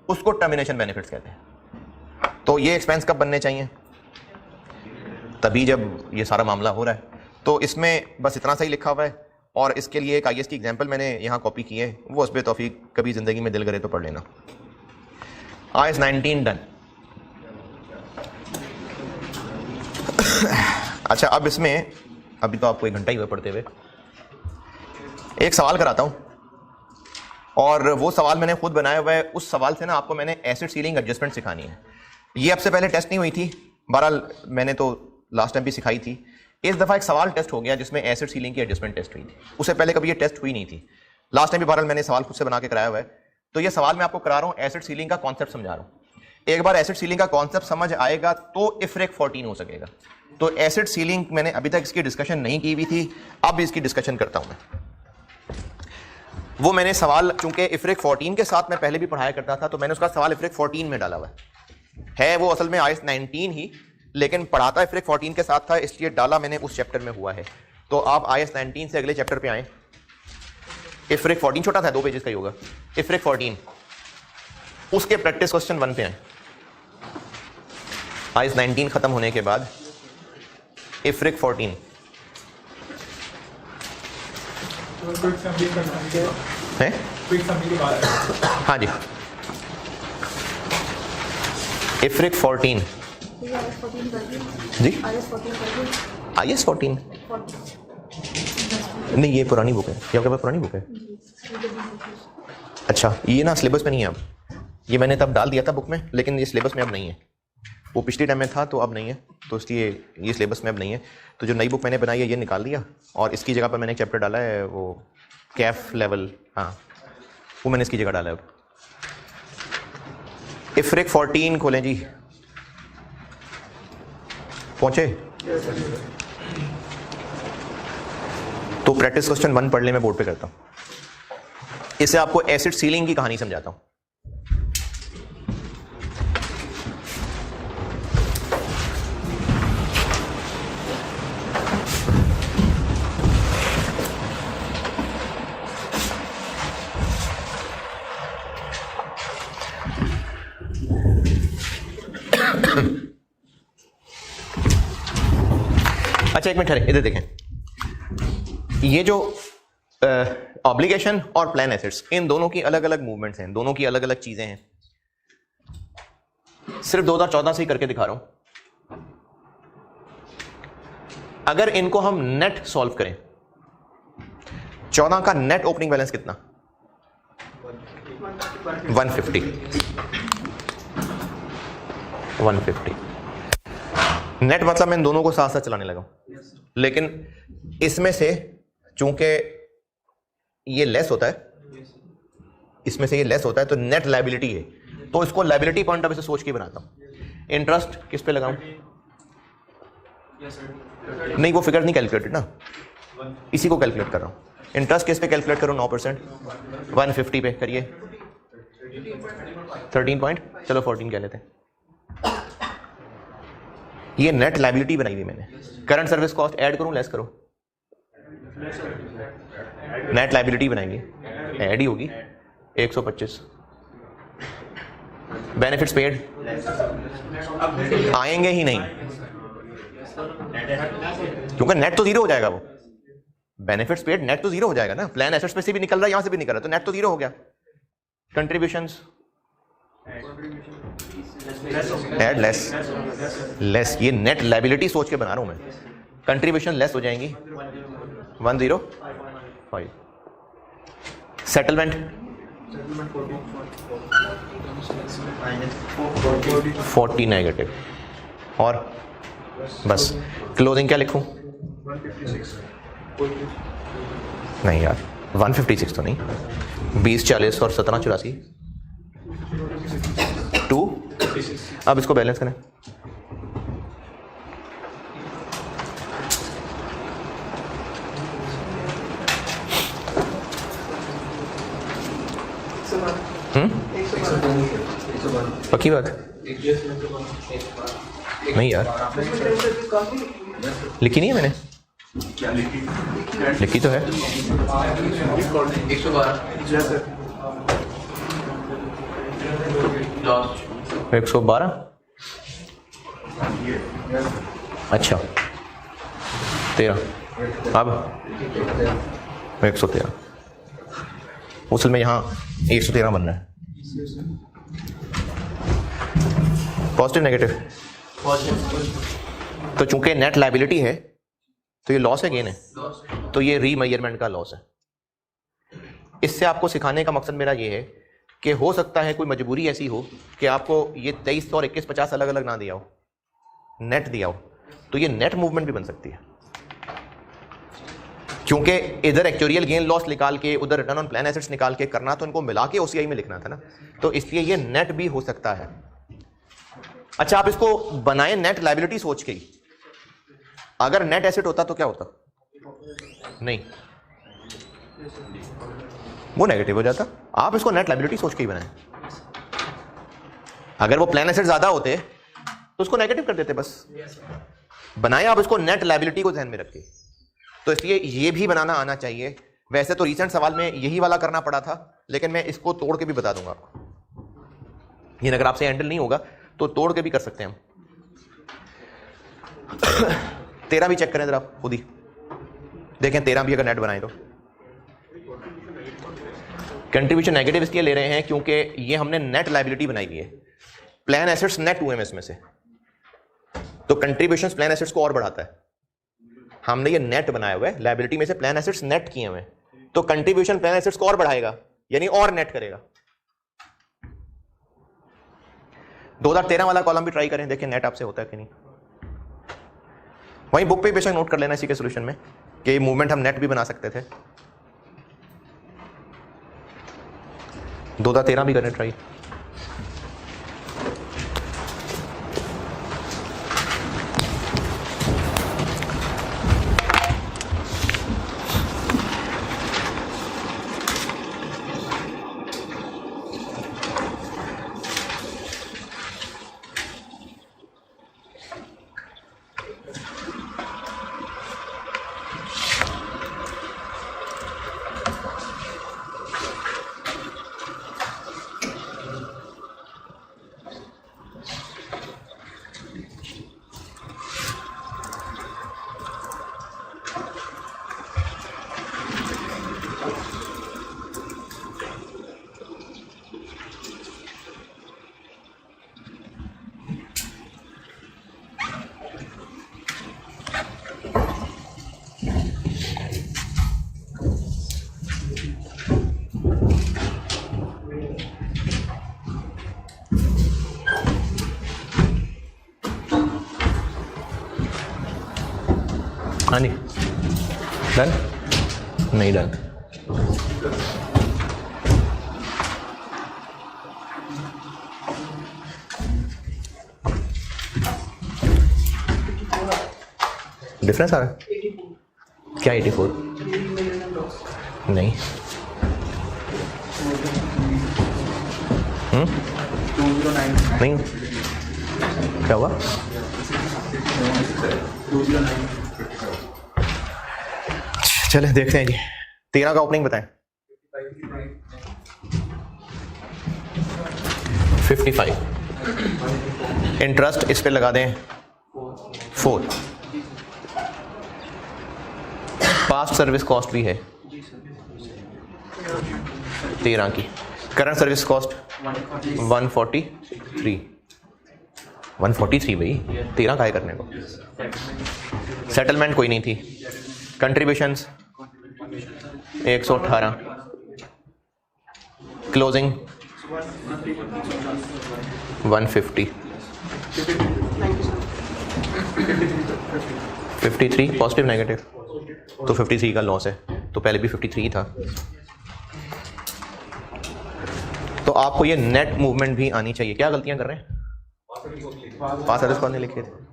उसको टर्मिनेशन बेनिफिट्स कहते हैं। तो ये एक्सपेंस कब बनने चाहिए? तभी जब ये सारा मामला हो रहा है। तो इसमें बस इतना सा ही लिखा हुआ है, और इसके लिए एक IAS की एग्जांपल मैंने यहाँ कॉपी की है, वो उस पर तौफीक कभी ज़िंदगी में दिल करे तो पढ़ लेना। IAS 19 done. अच्छा, अब इसमें अभी तो आपको 1 घंटा ही हुआ पढ़ते हुए, एक सवाल कराता हूँ और वो सवाल मैंने खुद बनाया हुआ है। उस सवाल से ना आपको मैंने एसिड सीलिंग एडजस्टमेंट सिखानी है। ये अब से पहले टेस्ट नहीं हुई थी, बहरहाल मैंने तो लास्ट टाइम भी सिखाई थी। इस दफ़ा एक सवाल टेस्ट हो गया जिसमें एसिड सीलिंग की एडजस्टमेंट टेस्ट हुई थी। उससे पहले कभी ये टेस्ट हुई नहीं थी। लास्ट टाइम भी बहरहाल मैंने सवाल खुद से बना के कराया हुआ है। तो ये सवाल मैं आपको करा रहा हूँ, एसिड सीलिंग का कॉन्सेप्ट समझा रहा हूँ। एक बार एसिड सीलिंग का कॉन्सेप्ट समझ आएगा तो इफ्रेक 14 हो सकेगा। तो एसिड सीलिंग मैंने अभी तक इसकी डिस्कशन नहीं की हुई थी, अब इसकी डिस्कशन करता हूँ मैं। वो मैंने सवाल, चूंकि इफ्रेक 14 के साथ मैं पहले भी पढ़ाया करता था, तो मैंने उसका सवाल इफ्रेक 14 में डाला हुआ है। वो असल में IAS 19 ही, लेकिन पढ़ाता इफ्रेक 14 के साथ था, इसलिए डाला मैंने उस चैप्टर में हुआ है। तो आप IAS 19 से अगले चैप्टर पे आए। इफ्रेक 14 छोटा था, 2 पेजेस का ही होगा। इफ्रेक 14 उसके प्रैक्टिस क्वेश्चन 1 पे आए। IAS 19 खत्म होने के बाद इफ्रेक 14 है। हाँ जी, इफ्रेक 14 जी, IAS 14 नहीं, ये पुरानी बुक है। ये आपके पास पुरानी बुक है? अच्छा, ये ना सिलेबस में नहीं है अब। ये मैंने तब डाल दिया था बुक में, लेकिन ये सिलेबस में अब नहीं है। वो पिछले टाइम में था तो अब नहीं है, तो इसलिए ये सिलेबस में अब नहीं है। तो जो नई बुक मैंने बनाई है ये निकाल दिया और इसकी जगह पर मैंने एक चैप्टर डाला है, वो कैफ लेवल, हाँ वो मैंने इसकी जगह डाला है। इफ्रेक 14 खोलें जी, पहुंचे? तो प्रैक्टिस क्वेश्चन 1 पढ़ ले, मैं बोर्ड पे करता हूं। इससे आपको एसिड सीलिंग की कहानी समझाता हूं। अच्छा, 1 मिनट ठहरे, इधर देखें। ये जो ऑब्लिगेशन और प्लान एसेट्स, इन दोनों की अलग अलग मूवमेंट्स हैं, दोनों की अलग अलग चीजें हैं। सिर्फ 2014 से ही करके दिखा रहा हूं। अगर इनको हम नेट सॉल्व करें, 14 का नेट ओपनिंग बैलेंस कितना? 150। नेट मतलब मैं इन दोनों को साथ साथ चलाने लगा, लेकिन इसमें से चूंकि ये लेस होता है, इसमें से ये लेस होता है, तो नेट लायबिलिटी है, तो इसको लायबिलिटी पॉइंट ऑफ व्यू से सोच के बनाता हूं। इंटरेस्ट किस पे लगाऊं? नहीं, वो फिगर नहीं कैलकुलेटेड ना, इसी को कैलकुलेट कर रहा हूं। इंटरेस्ट किस पे कैलकुलेट करूं? 9%, 150 पे करिए। 13 पॉइंट, चलो 14 कह लेते हैं। ये नेट लायबिलिटी बनाई हुई मैंने। करंट सर्विस कॉस्ट ऐड करूं, लेस करूं? नेट लायबिलिटी बनाएंगे, ऐड ही होगी, 125। बेनिफिट्स पेड आएंगे ही नहीं, क्योंकि नेट तो जीरो हो जाएगा। वो बेनिफिट्स पेड नेट तो जीरो हो जाएगा ना। प्लान एसेट्स पे से भी निकल रहा है, यहां से भी निकल रहा है, तो नेट तो जीरो हो गया। Contributions add, less. ये नेट लायबिलिटी सोच के बना रहा हूं मैं। कंट्रीब्यूशन लेस हो जाएंगी, 105। Settlement 40 negative. और बस क्लोजिंग क्या लिखूं? नहीं यार, 156 तो नहीं, 20, 40 और 17, 84, 2। अब इसको बैलेंस करें। पक्की बात? नहीं यार, लिखी नहीं है मैंने। लिखी तो है। 112। अच्छा 13। अब 113 उसल में यहाँ 113 बनना है। Positive negative? तो चूंकि नेट लायबिलिटी है तो ये लॉस है गेन है, तो ये रीमेजरमेंट का लॉस है। इससे आपको सिखाने का मकसद मेरा ये है कि हो सकता है कोई मजबूरी ऐसी हो कि आपको ये 23 और 21 50 अलग अलग ना दिया हो, नेट दिया हो, तो ये नेट मूवमेंट भी बन सकती है। क्योंकि इधर एक्चुअरियल गेन लॉस निकाल के उधर रिटर्न ऑन प्लान एसेट्स निकाल के करना तो इनको मिला के ओसीआई में लिखना था ना, तो इसलिए ये नेट भी हो सकता है। अच्छा, आप इसको बनाएं नेट लायबिलिटी सोच के ही। अगर नेट एसेट होता तो क्या होता? नहीं, वो नेगेटिव हो जाता। आप इसको नेट लायबिलिटी सोच के ही बनाएं। अगर वो प्लान एसेट ज्यादा होते तो उसको नेगेटिव कर देते, बस बनाएं आप इसको नेट लायबिलिटी को ध्यान में रख के। तो इसलिए ये भी बनाना आना चाहिए। वैसे तो रिसेंट सवाल में यही वाला करना पड़ा था, लेकिन मैं इसको तोड़ के भी बता दूंगा आपको। ये अगर आपसे हैंडल नहीं होगा तो तोड़ के भी कर सकते हैं हम। 13 भी चेक करें जरा खुद ही, देखें 13 भी अगर नेट बनाए तो। कंट्रीब्यूशन नेगेटिव इसलिए ले रहे हैं क्योंकि ये हमने नेट लायबिलिटी बनाई हुई है। प्लान एसेट्स नेट हुए हैं इसमें से, तो कंट्रीब्यूशन प्लान एसेट्स को और बढ़ाता है। हमने ये नेट बनाया हुआ है, लायबिलिटी में से प्लान एसेट्स नेट किए हुए हैं, तो कंट्रीब्यूशन प्लान एसेट्स को और बढ़ाएगा, यानी और नेट करेगा। 2013 वाला कॉलम भी ट्राई करें, देखें नेट आपसे होता है कि नहीं। वहीं बुक पे बेशक नोट कर लेना इसी के सोल्यूशन में कि मूवमेंट हम नेट भी बना सकते थे। 2013 भी करें ट्राई। हाँ जी, डन? नहीं डन। डिफरेंस आ रहा है क्या? 84 नहीं, नहीं क्या हुआ? चले देखते हैं जी। 13 का ओपनिंग बताएं। 55। इंटरेस्ट इस पे लगा दें 4। पास्ट सर्विस कॉस्ट भी है 13 की। Current service cost 143। 143 भाई, 13 का करने को। सेटलमेंट कोई नहीं थी। कंट्रीब्यूशंस 118। क्लोजिंग 150। 53 पॉजिटिव नेगेटिव, तो 53 का लॉस है, तो पहले भी 53 था। तो आपको ये नेट मूवमेंट भी आनी चाहिए। क्या गलतियां कर रहे हैं? पास सर्विस कॉस्ट नहीं लिखे थे,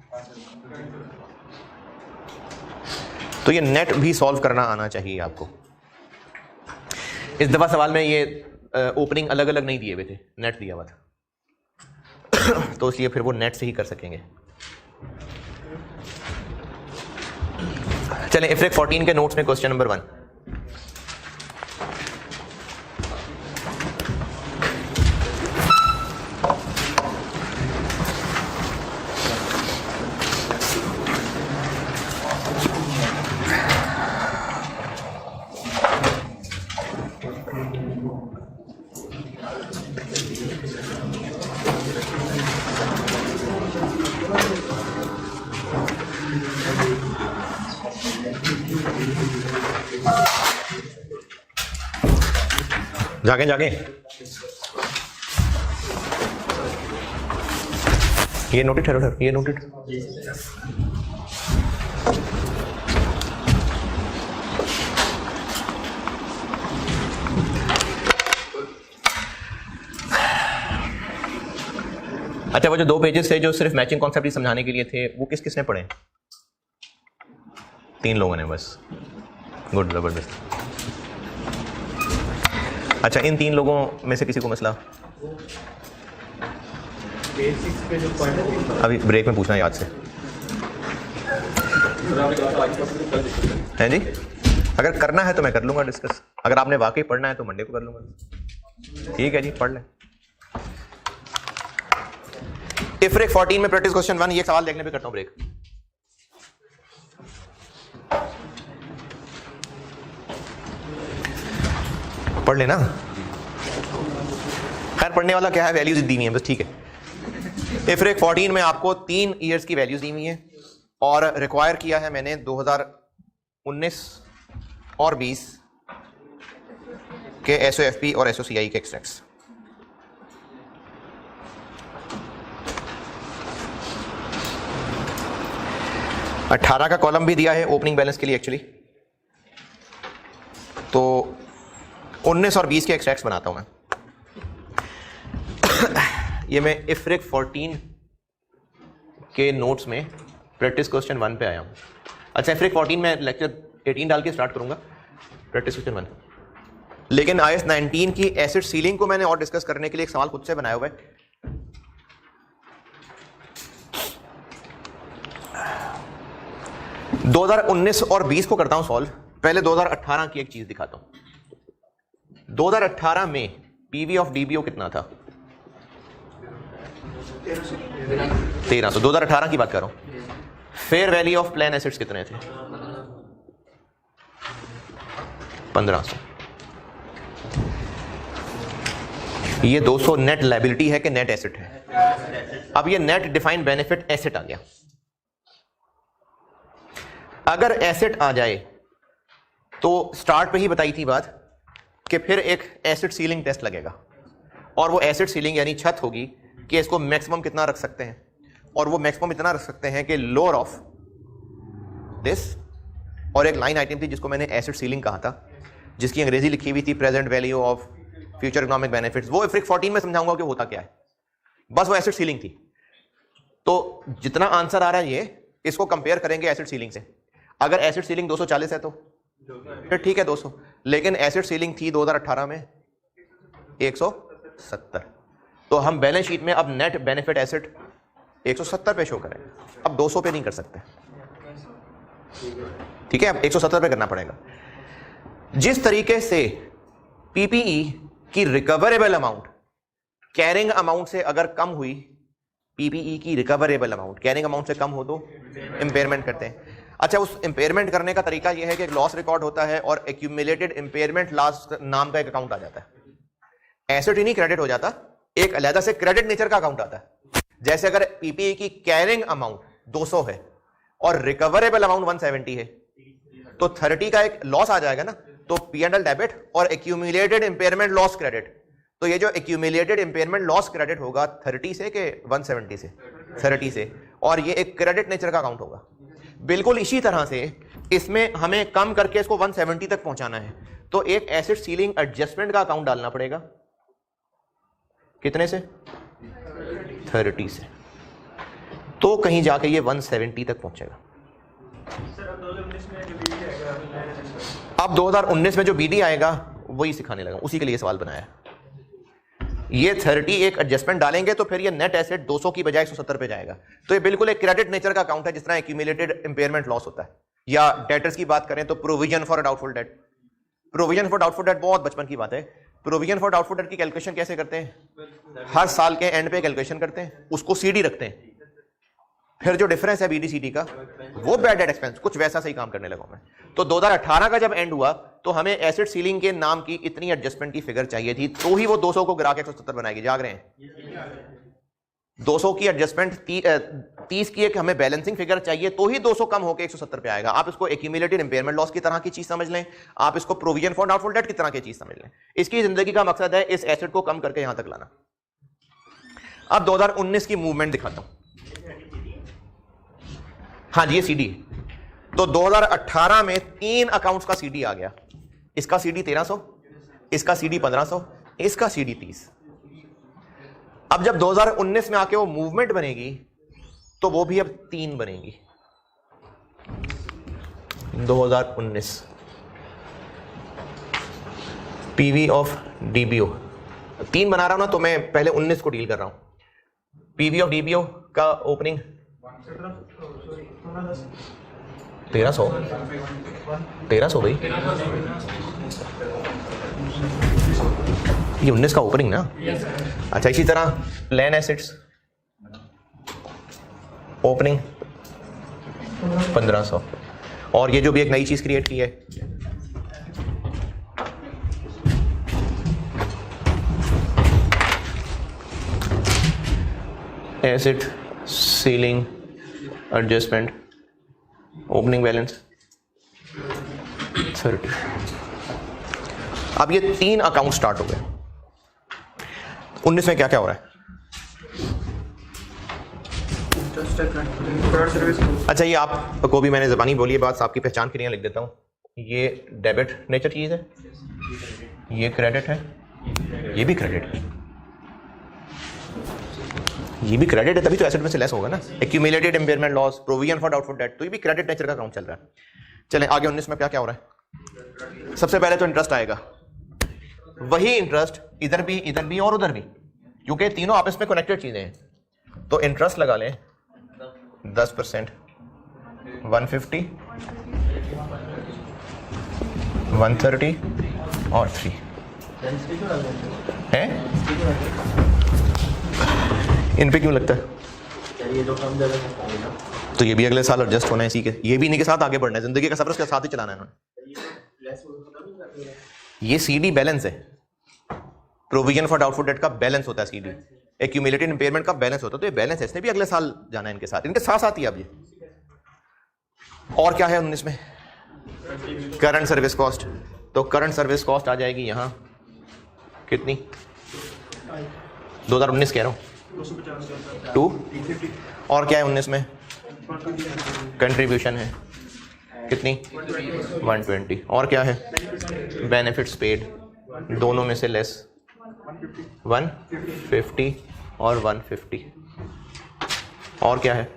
तो ये नेट भी सॉल्व करना आना चाहिए आपको। इस दफा सवाल में ये ओपनिंग अलग अलग नहीं दिए हुए थे, नेट दिया हुआ था तो इसलिए फिर वो नेट से ही कर सकेंगे। चलें इफ्रेक 14 के नोट्स में क्वेश्चन नंबर 1। जागे जागे, ये नोटेड है, ये नोटेड। अच्छा, वो जो 2 पेजेस थे जो सिर्फ मैचिंग कॉन्सेप्ट ही समझाने के लिए थे, वो किस किसने पढ़े? 3 लोगों ने बस। गुड, जबरदस्त। अच्छा, इन 3 लोगों में से किसी को मसला? अभी ब्रेक में पूछना याद से, हैं जी? अगर करना है तो मैं कर लूंगा डिस्कस, अगर आपने वाकई पढ़ना है तो मंडे को कर लूंगा। ठीक है जी, पढ़ लें। इफ्रिक 14 में प्रैक्टिस क्वेश्चन 1, ये सवाल देखने पे करता हूं ब्रेक। पढ़ लेना। खैर, पढ़ने वाला क्या है, वैल्यूज दी हुई है बस, ठीक है। इफ्रिक 14 में आपको 3 ईयर्स की वैल्यूज दी हुई है और रिक्वायर किया है मैंने 2019 और 20 के SOFP और SOCI के एक्सट्रैक्ट्स। और 18 का कॉलम भी दिया है ओपनिंग बैलेंस के लिए एक्चुअली। तो 19 और 20 के एक्सट्रैक्ट्स बनाता हूं मैं। ये मैं इफ्रिक 14 के नोट्स में प्रैक्टिस क्वेश्चन 1 पे आया हूं। अच्छा, इफ्रिक 14 में लेक्चर 18 डाल के स्टार्ट करूंगा, प्रैक्टिस क्वेश्चन 1। लेकिन IS 19 की एसिड सीलिंग को मैंने और डिस्कस करने के लिए एक सवाल खुद से बनाया हुआ है। दो 2019 और 20 को करता हूं सॉल्व। पहले 2018 की एक चीज दिखाता हूं। 2018 में पीवी ऑफ डीबीओ कितना था? 1300। 2018 की बात कर रहा हूं। Fair value of plan assets कितने थे? 1500। ये 200 नेट लायबिलिटी है कि नेट एसेट है? अब ये नेट डिफाइंड बेनिफिट एसेट आ गया। अगर एसेट आ जाए तो स्टार्ट पे ही बताई थी बात कि फिर एक एसिड सीलिंग टेस्ट लगेगा, और वो एसिड सीलिंग यानी छत होगी कि इसको मैक्सिमम कितना रख सकते हैं, और वो मैक्सिमम इतना रख सकते हैं कि लोअर ऑफ दिस। और एक लाइन आइटम थी जिसको मैंने एसिड सीलिंग कहा था, जिसकी अंग्रेजी लिखी हुई थी present value of future economic benefits. वो इफ्रिक 14 में समझाऊंगा कि होता क्या है, बस वो एसिड सीलिंग थी। तो जितना आंसर आ रहा है ये, इसको कंपेयर करेंगे एसिड सीलिंग से। अगर एसिड सीलिंग 240 है तो फिर ठीक है 200, लेकिन एसिड सीलिंग थी 2018 में 170। तो हम बैलेंस शीट में अब नेट बेनिफिट एसेट 170 पे शो करें, अब 200 पे नहीं कर सकते। ठीक है, अब 170 पे करना पड़ेगा। जिस तरीके से पीपीई की रिकवरेबल अमाउंट कैरिंग अमाउंट से अगर कम हुई, पीपीई की रिकवरेबल अमाउंट कैरिंग अमाउंट से कम हो तो इंपेयरमेंट करते हैं। अच्छा, उस इंपेयरमेंट करने का तरीका यह है कि एक लॉस रिकॉर्ड होता है और एक्यूमुलेटेड इंपेयरमेंट लॉस नाम का एक अकाउंट आ जाता है। एसेट ही नहीं क्रेडिट हो जाता, एक अलग से क्रेडिट नेचर का अकाउंट आता है। जैसे अगर पीपीई की कैरिंग अमाउंट 200 है और रिकवरेबल अमाउंट 170 है, तो 30 का एक लॉस आ जाएगा ना, तो P&L डेबिट और एक्यूमुलेटेड इंपेयरमेंट लॉस क्रेडिट। तो ये जो एक्यूमुलेटेड इंपेयरमेंट लॉस क्रेडिट होगा 30 से के 170 से, 30 से, और ये एक क्रेडिट नेचर का अकाउंट होगा। बिल्कुल इसी तरह से इसमें हमें कम करके इसको 170 तक पहुंचाना है, तो एक एसिड सीलिंग एडजस्टमेंट का अकाउंट डालना पड़ेगा। कितने से? 30 से, तो कहीं जाके ये 170 तक पहुंचेगा। अब 2019 में जो बीडी आएगा वही सिखाने लगा, उसी के लिए सवाल बनाया। ये 30 एक एडजस्टमेंट डालेंगे तो फिर ये नेट एसेट 200 की बजाय 170 पे जाएगा। तो ये बिल्कुल एक क्रेडिट नेचर का अकाउंट है, जिस तरह एक्यूमुलेटेड इंपेयरमेंट लॉस होता है। या डेटर्स की बात करें तो provision for doubtful debt. Provision for doubtful debt बहुत बचपन की बात है। प्रोविजन फॉर डाउटफुल डेट की कैलकुलेशन कैसे करते हैं? हर साल के एंड पे कैलकुलेशन करते हैं, उसको सीडी रखते हैं, फिर जो डिफरेंस है बीडीसीडी का वो बैड डेट एक्सपेंस, कुछ वैसा सही काम करने लगा मैं। तो 2018 का जब एंड हुआ तो हमें एसिड सीलिंग के नाम की इतनी एडजस्टमेंट की फिगर चाहिए थी, तो ही वो 200 को गिरा के 170 बनाएगी। जाग रहे हैं? 200 की एडजस्टमेंट 30 की एक हमें बैलेंसिंग फिगर चाहिए तो ही 200 कम होकर 170 पे आएगा। आप इसको एक्यूमुलेटेड इंपेयरमेंट लॉस की तरह की चीज समझ लें, आप इसको प्रोविजन फॉर डाउटफुल डेट की तरह की चीज समझ लें। इसकी जिंदगी का मकसद है इस एसेट को कम करके यहां तक लाना। अब 2019 की मूवमेंट दिखाता हूं। हाँ जी, ये सीडी। तो 2018 में 3 अकाउंट्स का सीडी आ गया। इसका सीडी 1300, इसका सीडी 1500, इसका सीडी 30। अब जब 2019 में आके वो मूवमेंट बनेगी तो वो भी अब 3 बनेगी। 2019 पीवी ऑफ डीबीओ 3 बना रहा हूं ना, तो मैं पहले 19 को डील कर रहा हूं। पीवी ऑफ डीबीओ का ओपनिंग 1300 भाई, ये 19 का ओपनिंग ना। अच्छा, इसी तरह प्लान एसेट्स ओपनिंग 1500, और ये जो भी एक नई चीज क्रिएट की है asset ceiling adjustment opening balance 30। अब ये 3 अकाउंट स्टार्ट हो गए। 19 में क्या क्या हो रहा है? अच्छा, ये आपको भी मैंने ज़बानी बोली है बात, आपकी पहचान के लिए लिख देता हूं। ये डेबिट नेचर चीज है, ये क्रेडिट है, ये भी क्रेडिट है, ये भी क्रेडिट है, तभी तो एसेट में से लेस होगा ना। Accumulated impairment loss, provision for doubtful debt, तो ये भी क्रेडिट नेचर का अकाउंट चल रहा है। चलें आगे 19 में क्या क्या हो रहा है? सबसे पहले तो इंटरेस्ट आएगा। वही इंटरेस्ट इधर भी और उधर भी, क्योंकि तीनों आपस में कनेक्टेड चीजें हैं। तो इंटरेस्ट लगा लें 10%, 150, 130 और 3 है। इन पे क्यों लगता है? तो ये भी अगले साल एडजस्ट होना है इसी के, ये भी इन्हीं के साथ आगे बढ़ना है, जिंदगी का सफर उसके साथ ही चलाना है इन्होंने। ये सीडी बैलेंस है, प्रोविजन फॉर डाउटफुल डेट का बैलेंस होता है सीडी, एक्यूमुलेटेड इंपेयरमेंट का बैलेंस होता है। तो ये बैलेंस है, इसने भी अगले साल जाना है इनके साथ साथ ही। अब ये और क्या है 19 में? Current service cost. तो करंट सर्विस कॉस्ट आ जाएगी यहां कितनी? 2019 कह रहा हूं 2। और क्या है 19 में? कंट्रीब्यूशन है कितनी? 120। और क्या है? बेनिफिट्स पेड, दोनों में से लेस 150 और 150। और क्या है?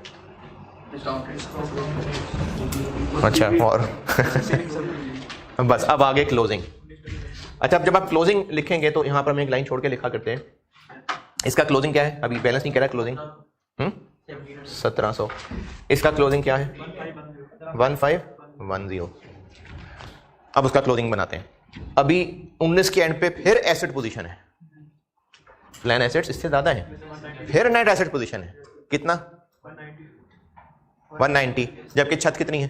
अच्छा, और बस अब आगे क्लोजिंग। अच्छा, अब जब आप क्लोजिंग लिखेंगे तो यहां पर हम एक लाइन छोड़ के लिखा करते हैं। इसका क्लोजिंग क्या है? अभी बैलेंस नहीं कह रहा, क्लोजिंग 1700। इसका क्लोजिंग क्या है? 1510। अब उसका क्लोजिंग बनाते हैं। अभी 19 के एंड पे फिर एसेट पोजीशन है, प्लान एसेट्स इससे ज्यादा है, फिर नेट एसेट पोजीशन है कितना? 190। जबकि छत कितनी है?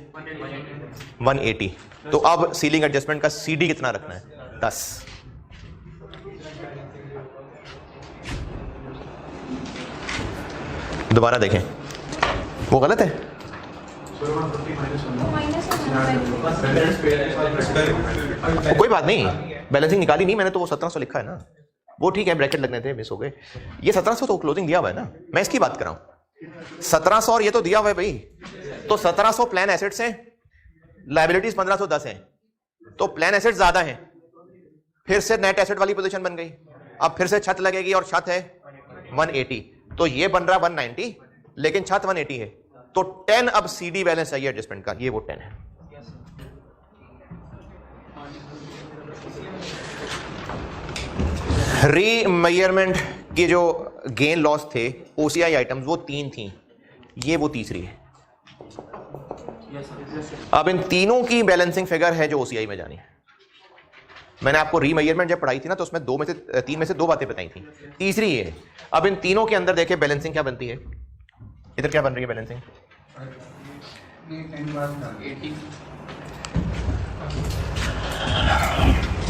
180। तो अब सीलिंग एडजस्टमेंट का सीडी कितना रखना है? 10। दोबारा देखें, वो गलत है। कोई बात नहीं, बैलेंसिंग निकाली नहीं मैंने, तो वो 1700 लिखा है ना, वो ठीक है, ब्रैकेट लगने थे, मिस हो गए। ये 1700 तो क्लोजिंग दिया हुआ है ना, मैं इसकी बात कर रहा हूं। 1700 और ये तो दिया हुआ है भाई। तो 1700 प्लान एसेट्स हैं, लायबिलिटीज 1510 हैं, तो प्लान एसेट्स ज्यादा हैं। फिर से नेट एसेट वाली पोजीशन बन गई। अब फिर से छत लगेगी और छत है 180, तो ये बन रहा 190, लेकिन छत 180 है। तो 10 अब सीडी बैलेंस चाहिए एडजस्टमेंट का, ये वो 10 है। रीमेजरमेंट की जो गेन लॉस थे ओसीआई आइटम्स, वो 3 थी, ये वो तीसरी है। अब इन तीनों की बैलेंसिंग फिगर है जो ओसीआई में जानी है। मैंने आपको रीमेजरमेंट जब पढ़ाई थी ना, तो उसमें 3 में से 2 बातें बताई थी, तीसरी ये है। अब इन तीनों के अंदर देखें बैलेंसिंग क्या बनती है। इधर क्या बन रही है बैलेंसिंग?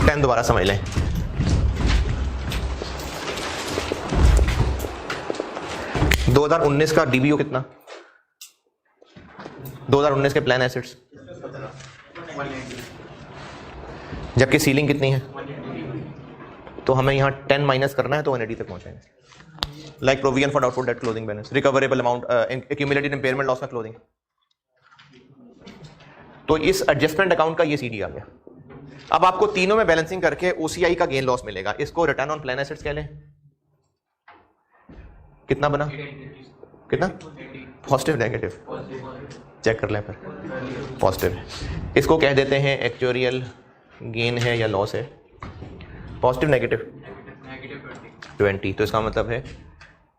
10 दोबारा समझ लें। 2019 का डीबीओ कितना? 2019 के प्लान एसेट्स, जबकि सीलिंग कितनी है? तो हमें यहाँ 10 माइनस करना है तो 180 तक पहुंचेंगे. Like provision for doubtful debt closing balance, recoverable amount, accumulated impairment loss on closing. तो इस एडजस्टमेंट अकाउंट का ये सीडी आ गया. अब आपको तीनों में बैलेंसिंग करके ओसीआई का गेन लॉस मिलेगा. इसको रिटर्न ऑन प्लान एसेट्स कह लें. कितना बना? कितना? Positive negative? चेक कर लें फिर. पॉजिटिव. इसको कह देते हैं एक्चुअरियल गेन है या लॉस है. पॉजिटिव नेगेटिव 20, तो इसका मतलब है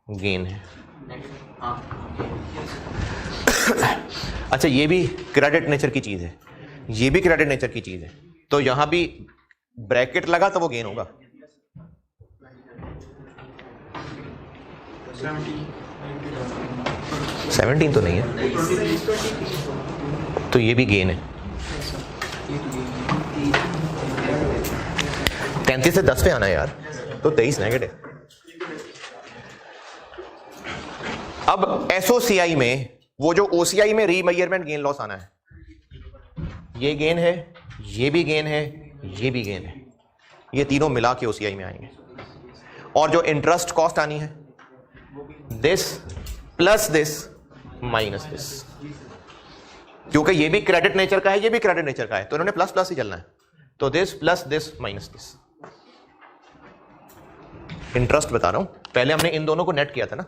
गेन है. अच्छा, ये भी क्रेडिट नेचर की चीज है, ये भी क्रेडिट नेचर की चीज है. तो यहां भी ब्रैकेट लगा तो वो गेन होगा. 17 तो नहीं है, तो ये भी गेन है. 33 से 10 पे आना है यार, तो 23 नेगेटिव. अब एसओसीआई में वो जो ओसीआई में रीमेजरमेंट गेन लॉस आना है, ये गेन है, ये भी गेन है, ये भी गेन है. ये तीनों मिला के ओसीआई में आएंगे. और जो इंटरेस्ट कॉस्ट आनी है, this plus this minus this, क्योंकि ये भी क्रेडिट नेचर का है, ये भी क्रेडिट नेचर का है, तो इन्होंने प्लस प्लस ही चलना है. तो this plus this minus this. Interest बता रहा हूं, पहले हमने इन दोनों को नेट किया था ना,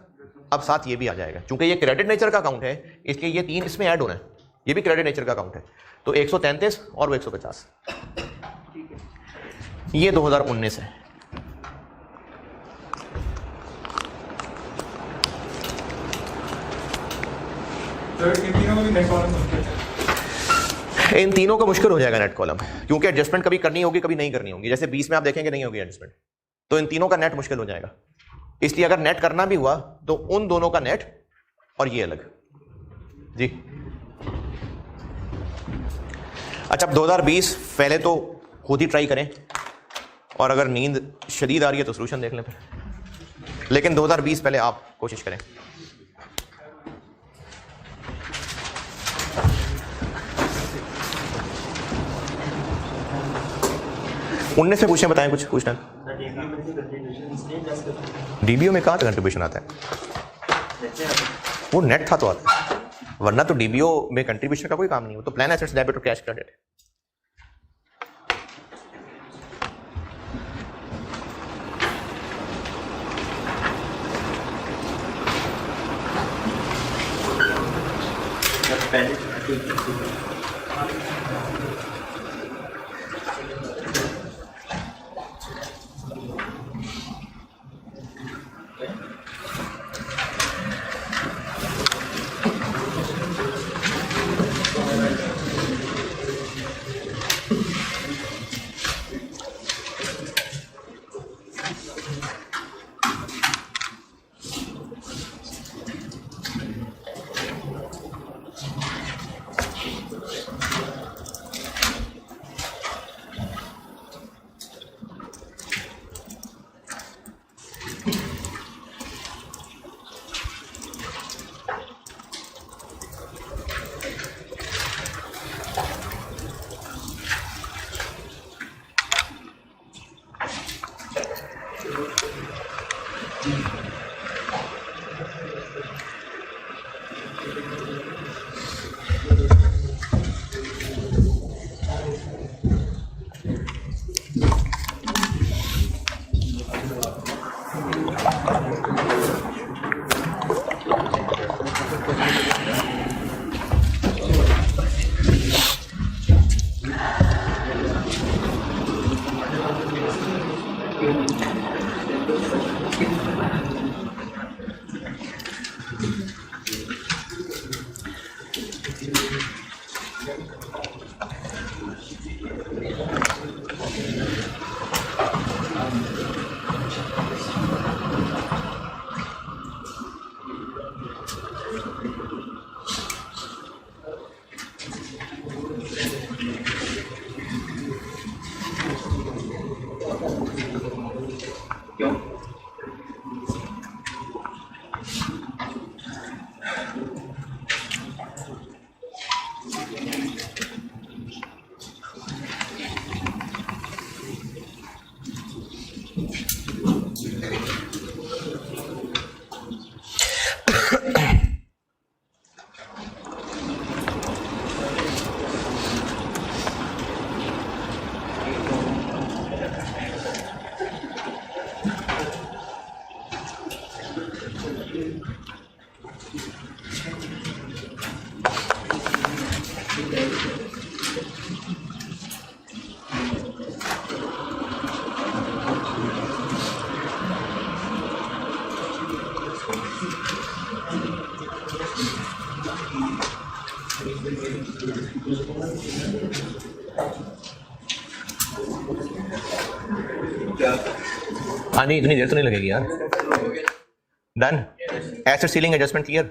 अब साथ ये भी आ जाएगा. क्योंकि ये क्रेडिट नेचर का अकाउंट है, इसलिए ये तीन इसमें ऐड होना है. ये भी क्रेडिट नेचर का अकाउंट है, तो 133 और वो 150. ये 2019 है. इन तीनों का मुश्किल हो जाएगा नेट कॉलम, क्योंकि एडजस्टमेंट कभी करनी होगी, कभी नहीं करनी होगी. जैसे 20 में आप देखेंगे नहीं होगी एडजस्टमेंट, तो इन तीनों का नेट मुश्किल हो जाएगा. इसलिए अगर नेट करना भी हुआ तो उन दोनों का नेट और ये अलग जी. अच्छा, अब 2020 पहले तो खुद ही ट्राई करें, और अगर नींद शदीद आ रही है तो सोल्यूशन देख लें फिर. लेकिन 2020 पहले आप कोशिश करें. उनने से पूछें, बताएं कुछ पूछना. डीबीओ में कहाँ कंट्रीब्यूशन आता है? वो नेट था तो आता है, वरना तो डीबीओ में कंट्रीब्यूशन का कोई काम नहीं हो. तो प्लान एसेट्स, डेबिट और कैश क्रेडिट. हाँ नहीं, इतनी देर तो नहीं लगेगी यार। Done. Acid ceiling adjustment clear,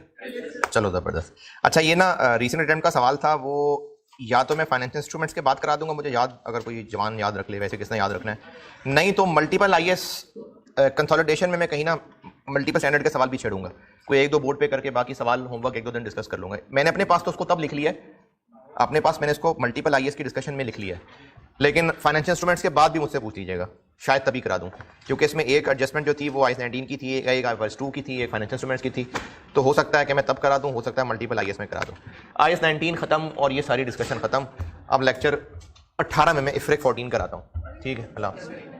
चलो ज़बरदस्त। अच्छा ये ना रीसेंट अटेम्प्ट का सवाल था, वो या तो मैं फाइनेंशियल इंस्ट्रूमेंट्स के बात करा दूंगा, मुझे याद, अगर कोई जवान याद रख ले, वैसे किसने याद रखना है, नहीं तो मल्टीपल आईएएस कंसोलिडेशन में मैं कहीं ना मल्टीपल स्टैंडर्ड के सवाल भी छेड़ूंगा, कोई एक दो बोर्ड पे करके बाकी सवाल होमवर्क एक दो दिन डिस्कस कर लूँगा। मैंने अपने पास तो उसको तब लिख लिया है, अपने पास मैंने इसको मल्टीपल आईएएस की डिस्कशन में लिख लिया है, लेकिन फाइनेंशियल इंस्ट्रूमेंट्स के बाद भी मुझसे पूछ लीजिएगा, शायद तभी करा दूं, क्योंकि इसमें एक एडजस्टमेंट जो थी वो IAS 19 की थी, एक IAS 2 की थी, एक फाइनेंशियल इंस्ट्रूमेंट्स की थी, तो हो सकता है कि मैं तब करा दूं, हो सकता है मल्टीपल आईएएस में करा दूं। IAS 19 खत्म और ये सारी डिस्कशन खत्म, अब लेक्चर 18 में मैं IFRIC 14 कराता हूँ। ठीक है, अल्लाह हाफ़िज़।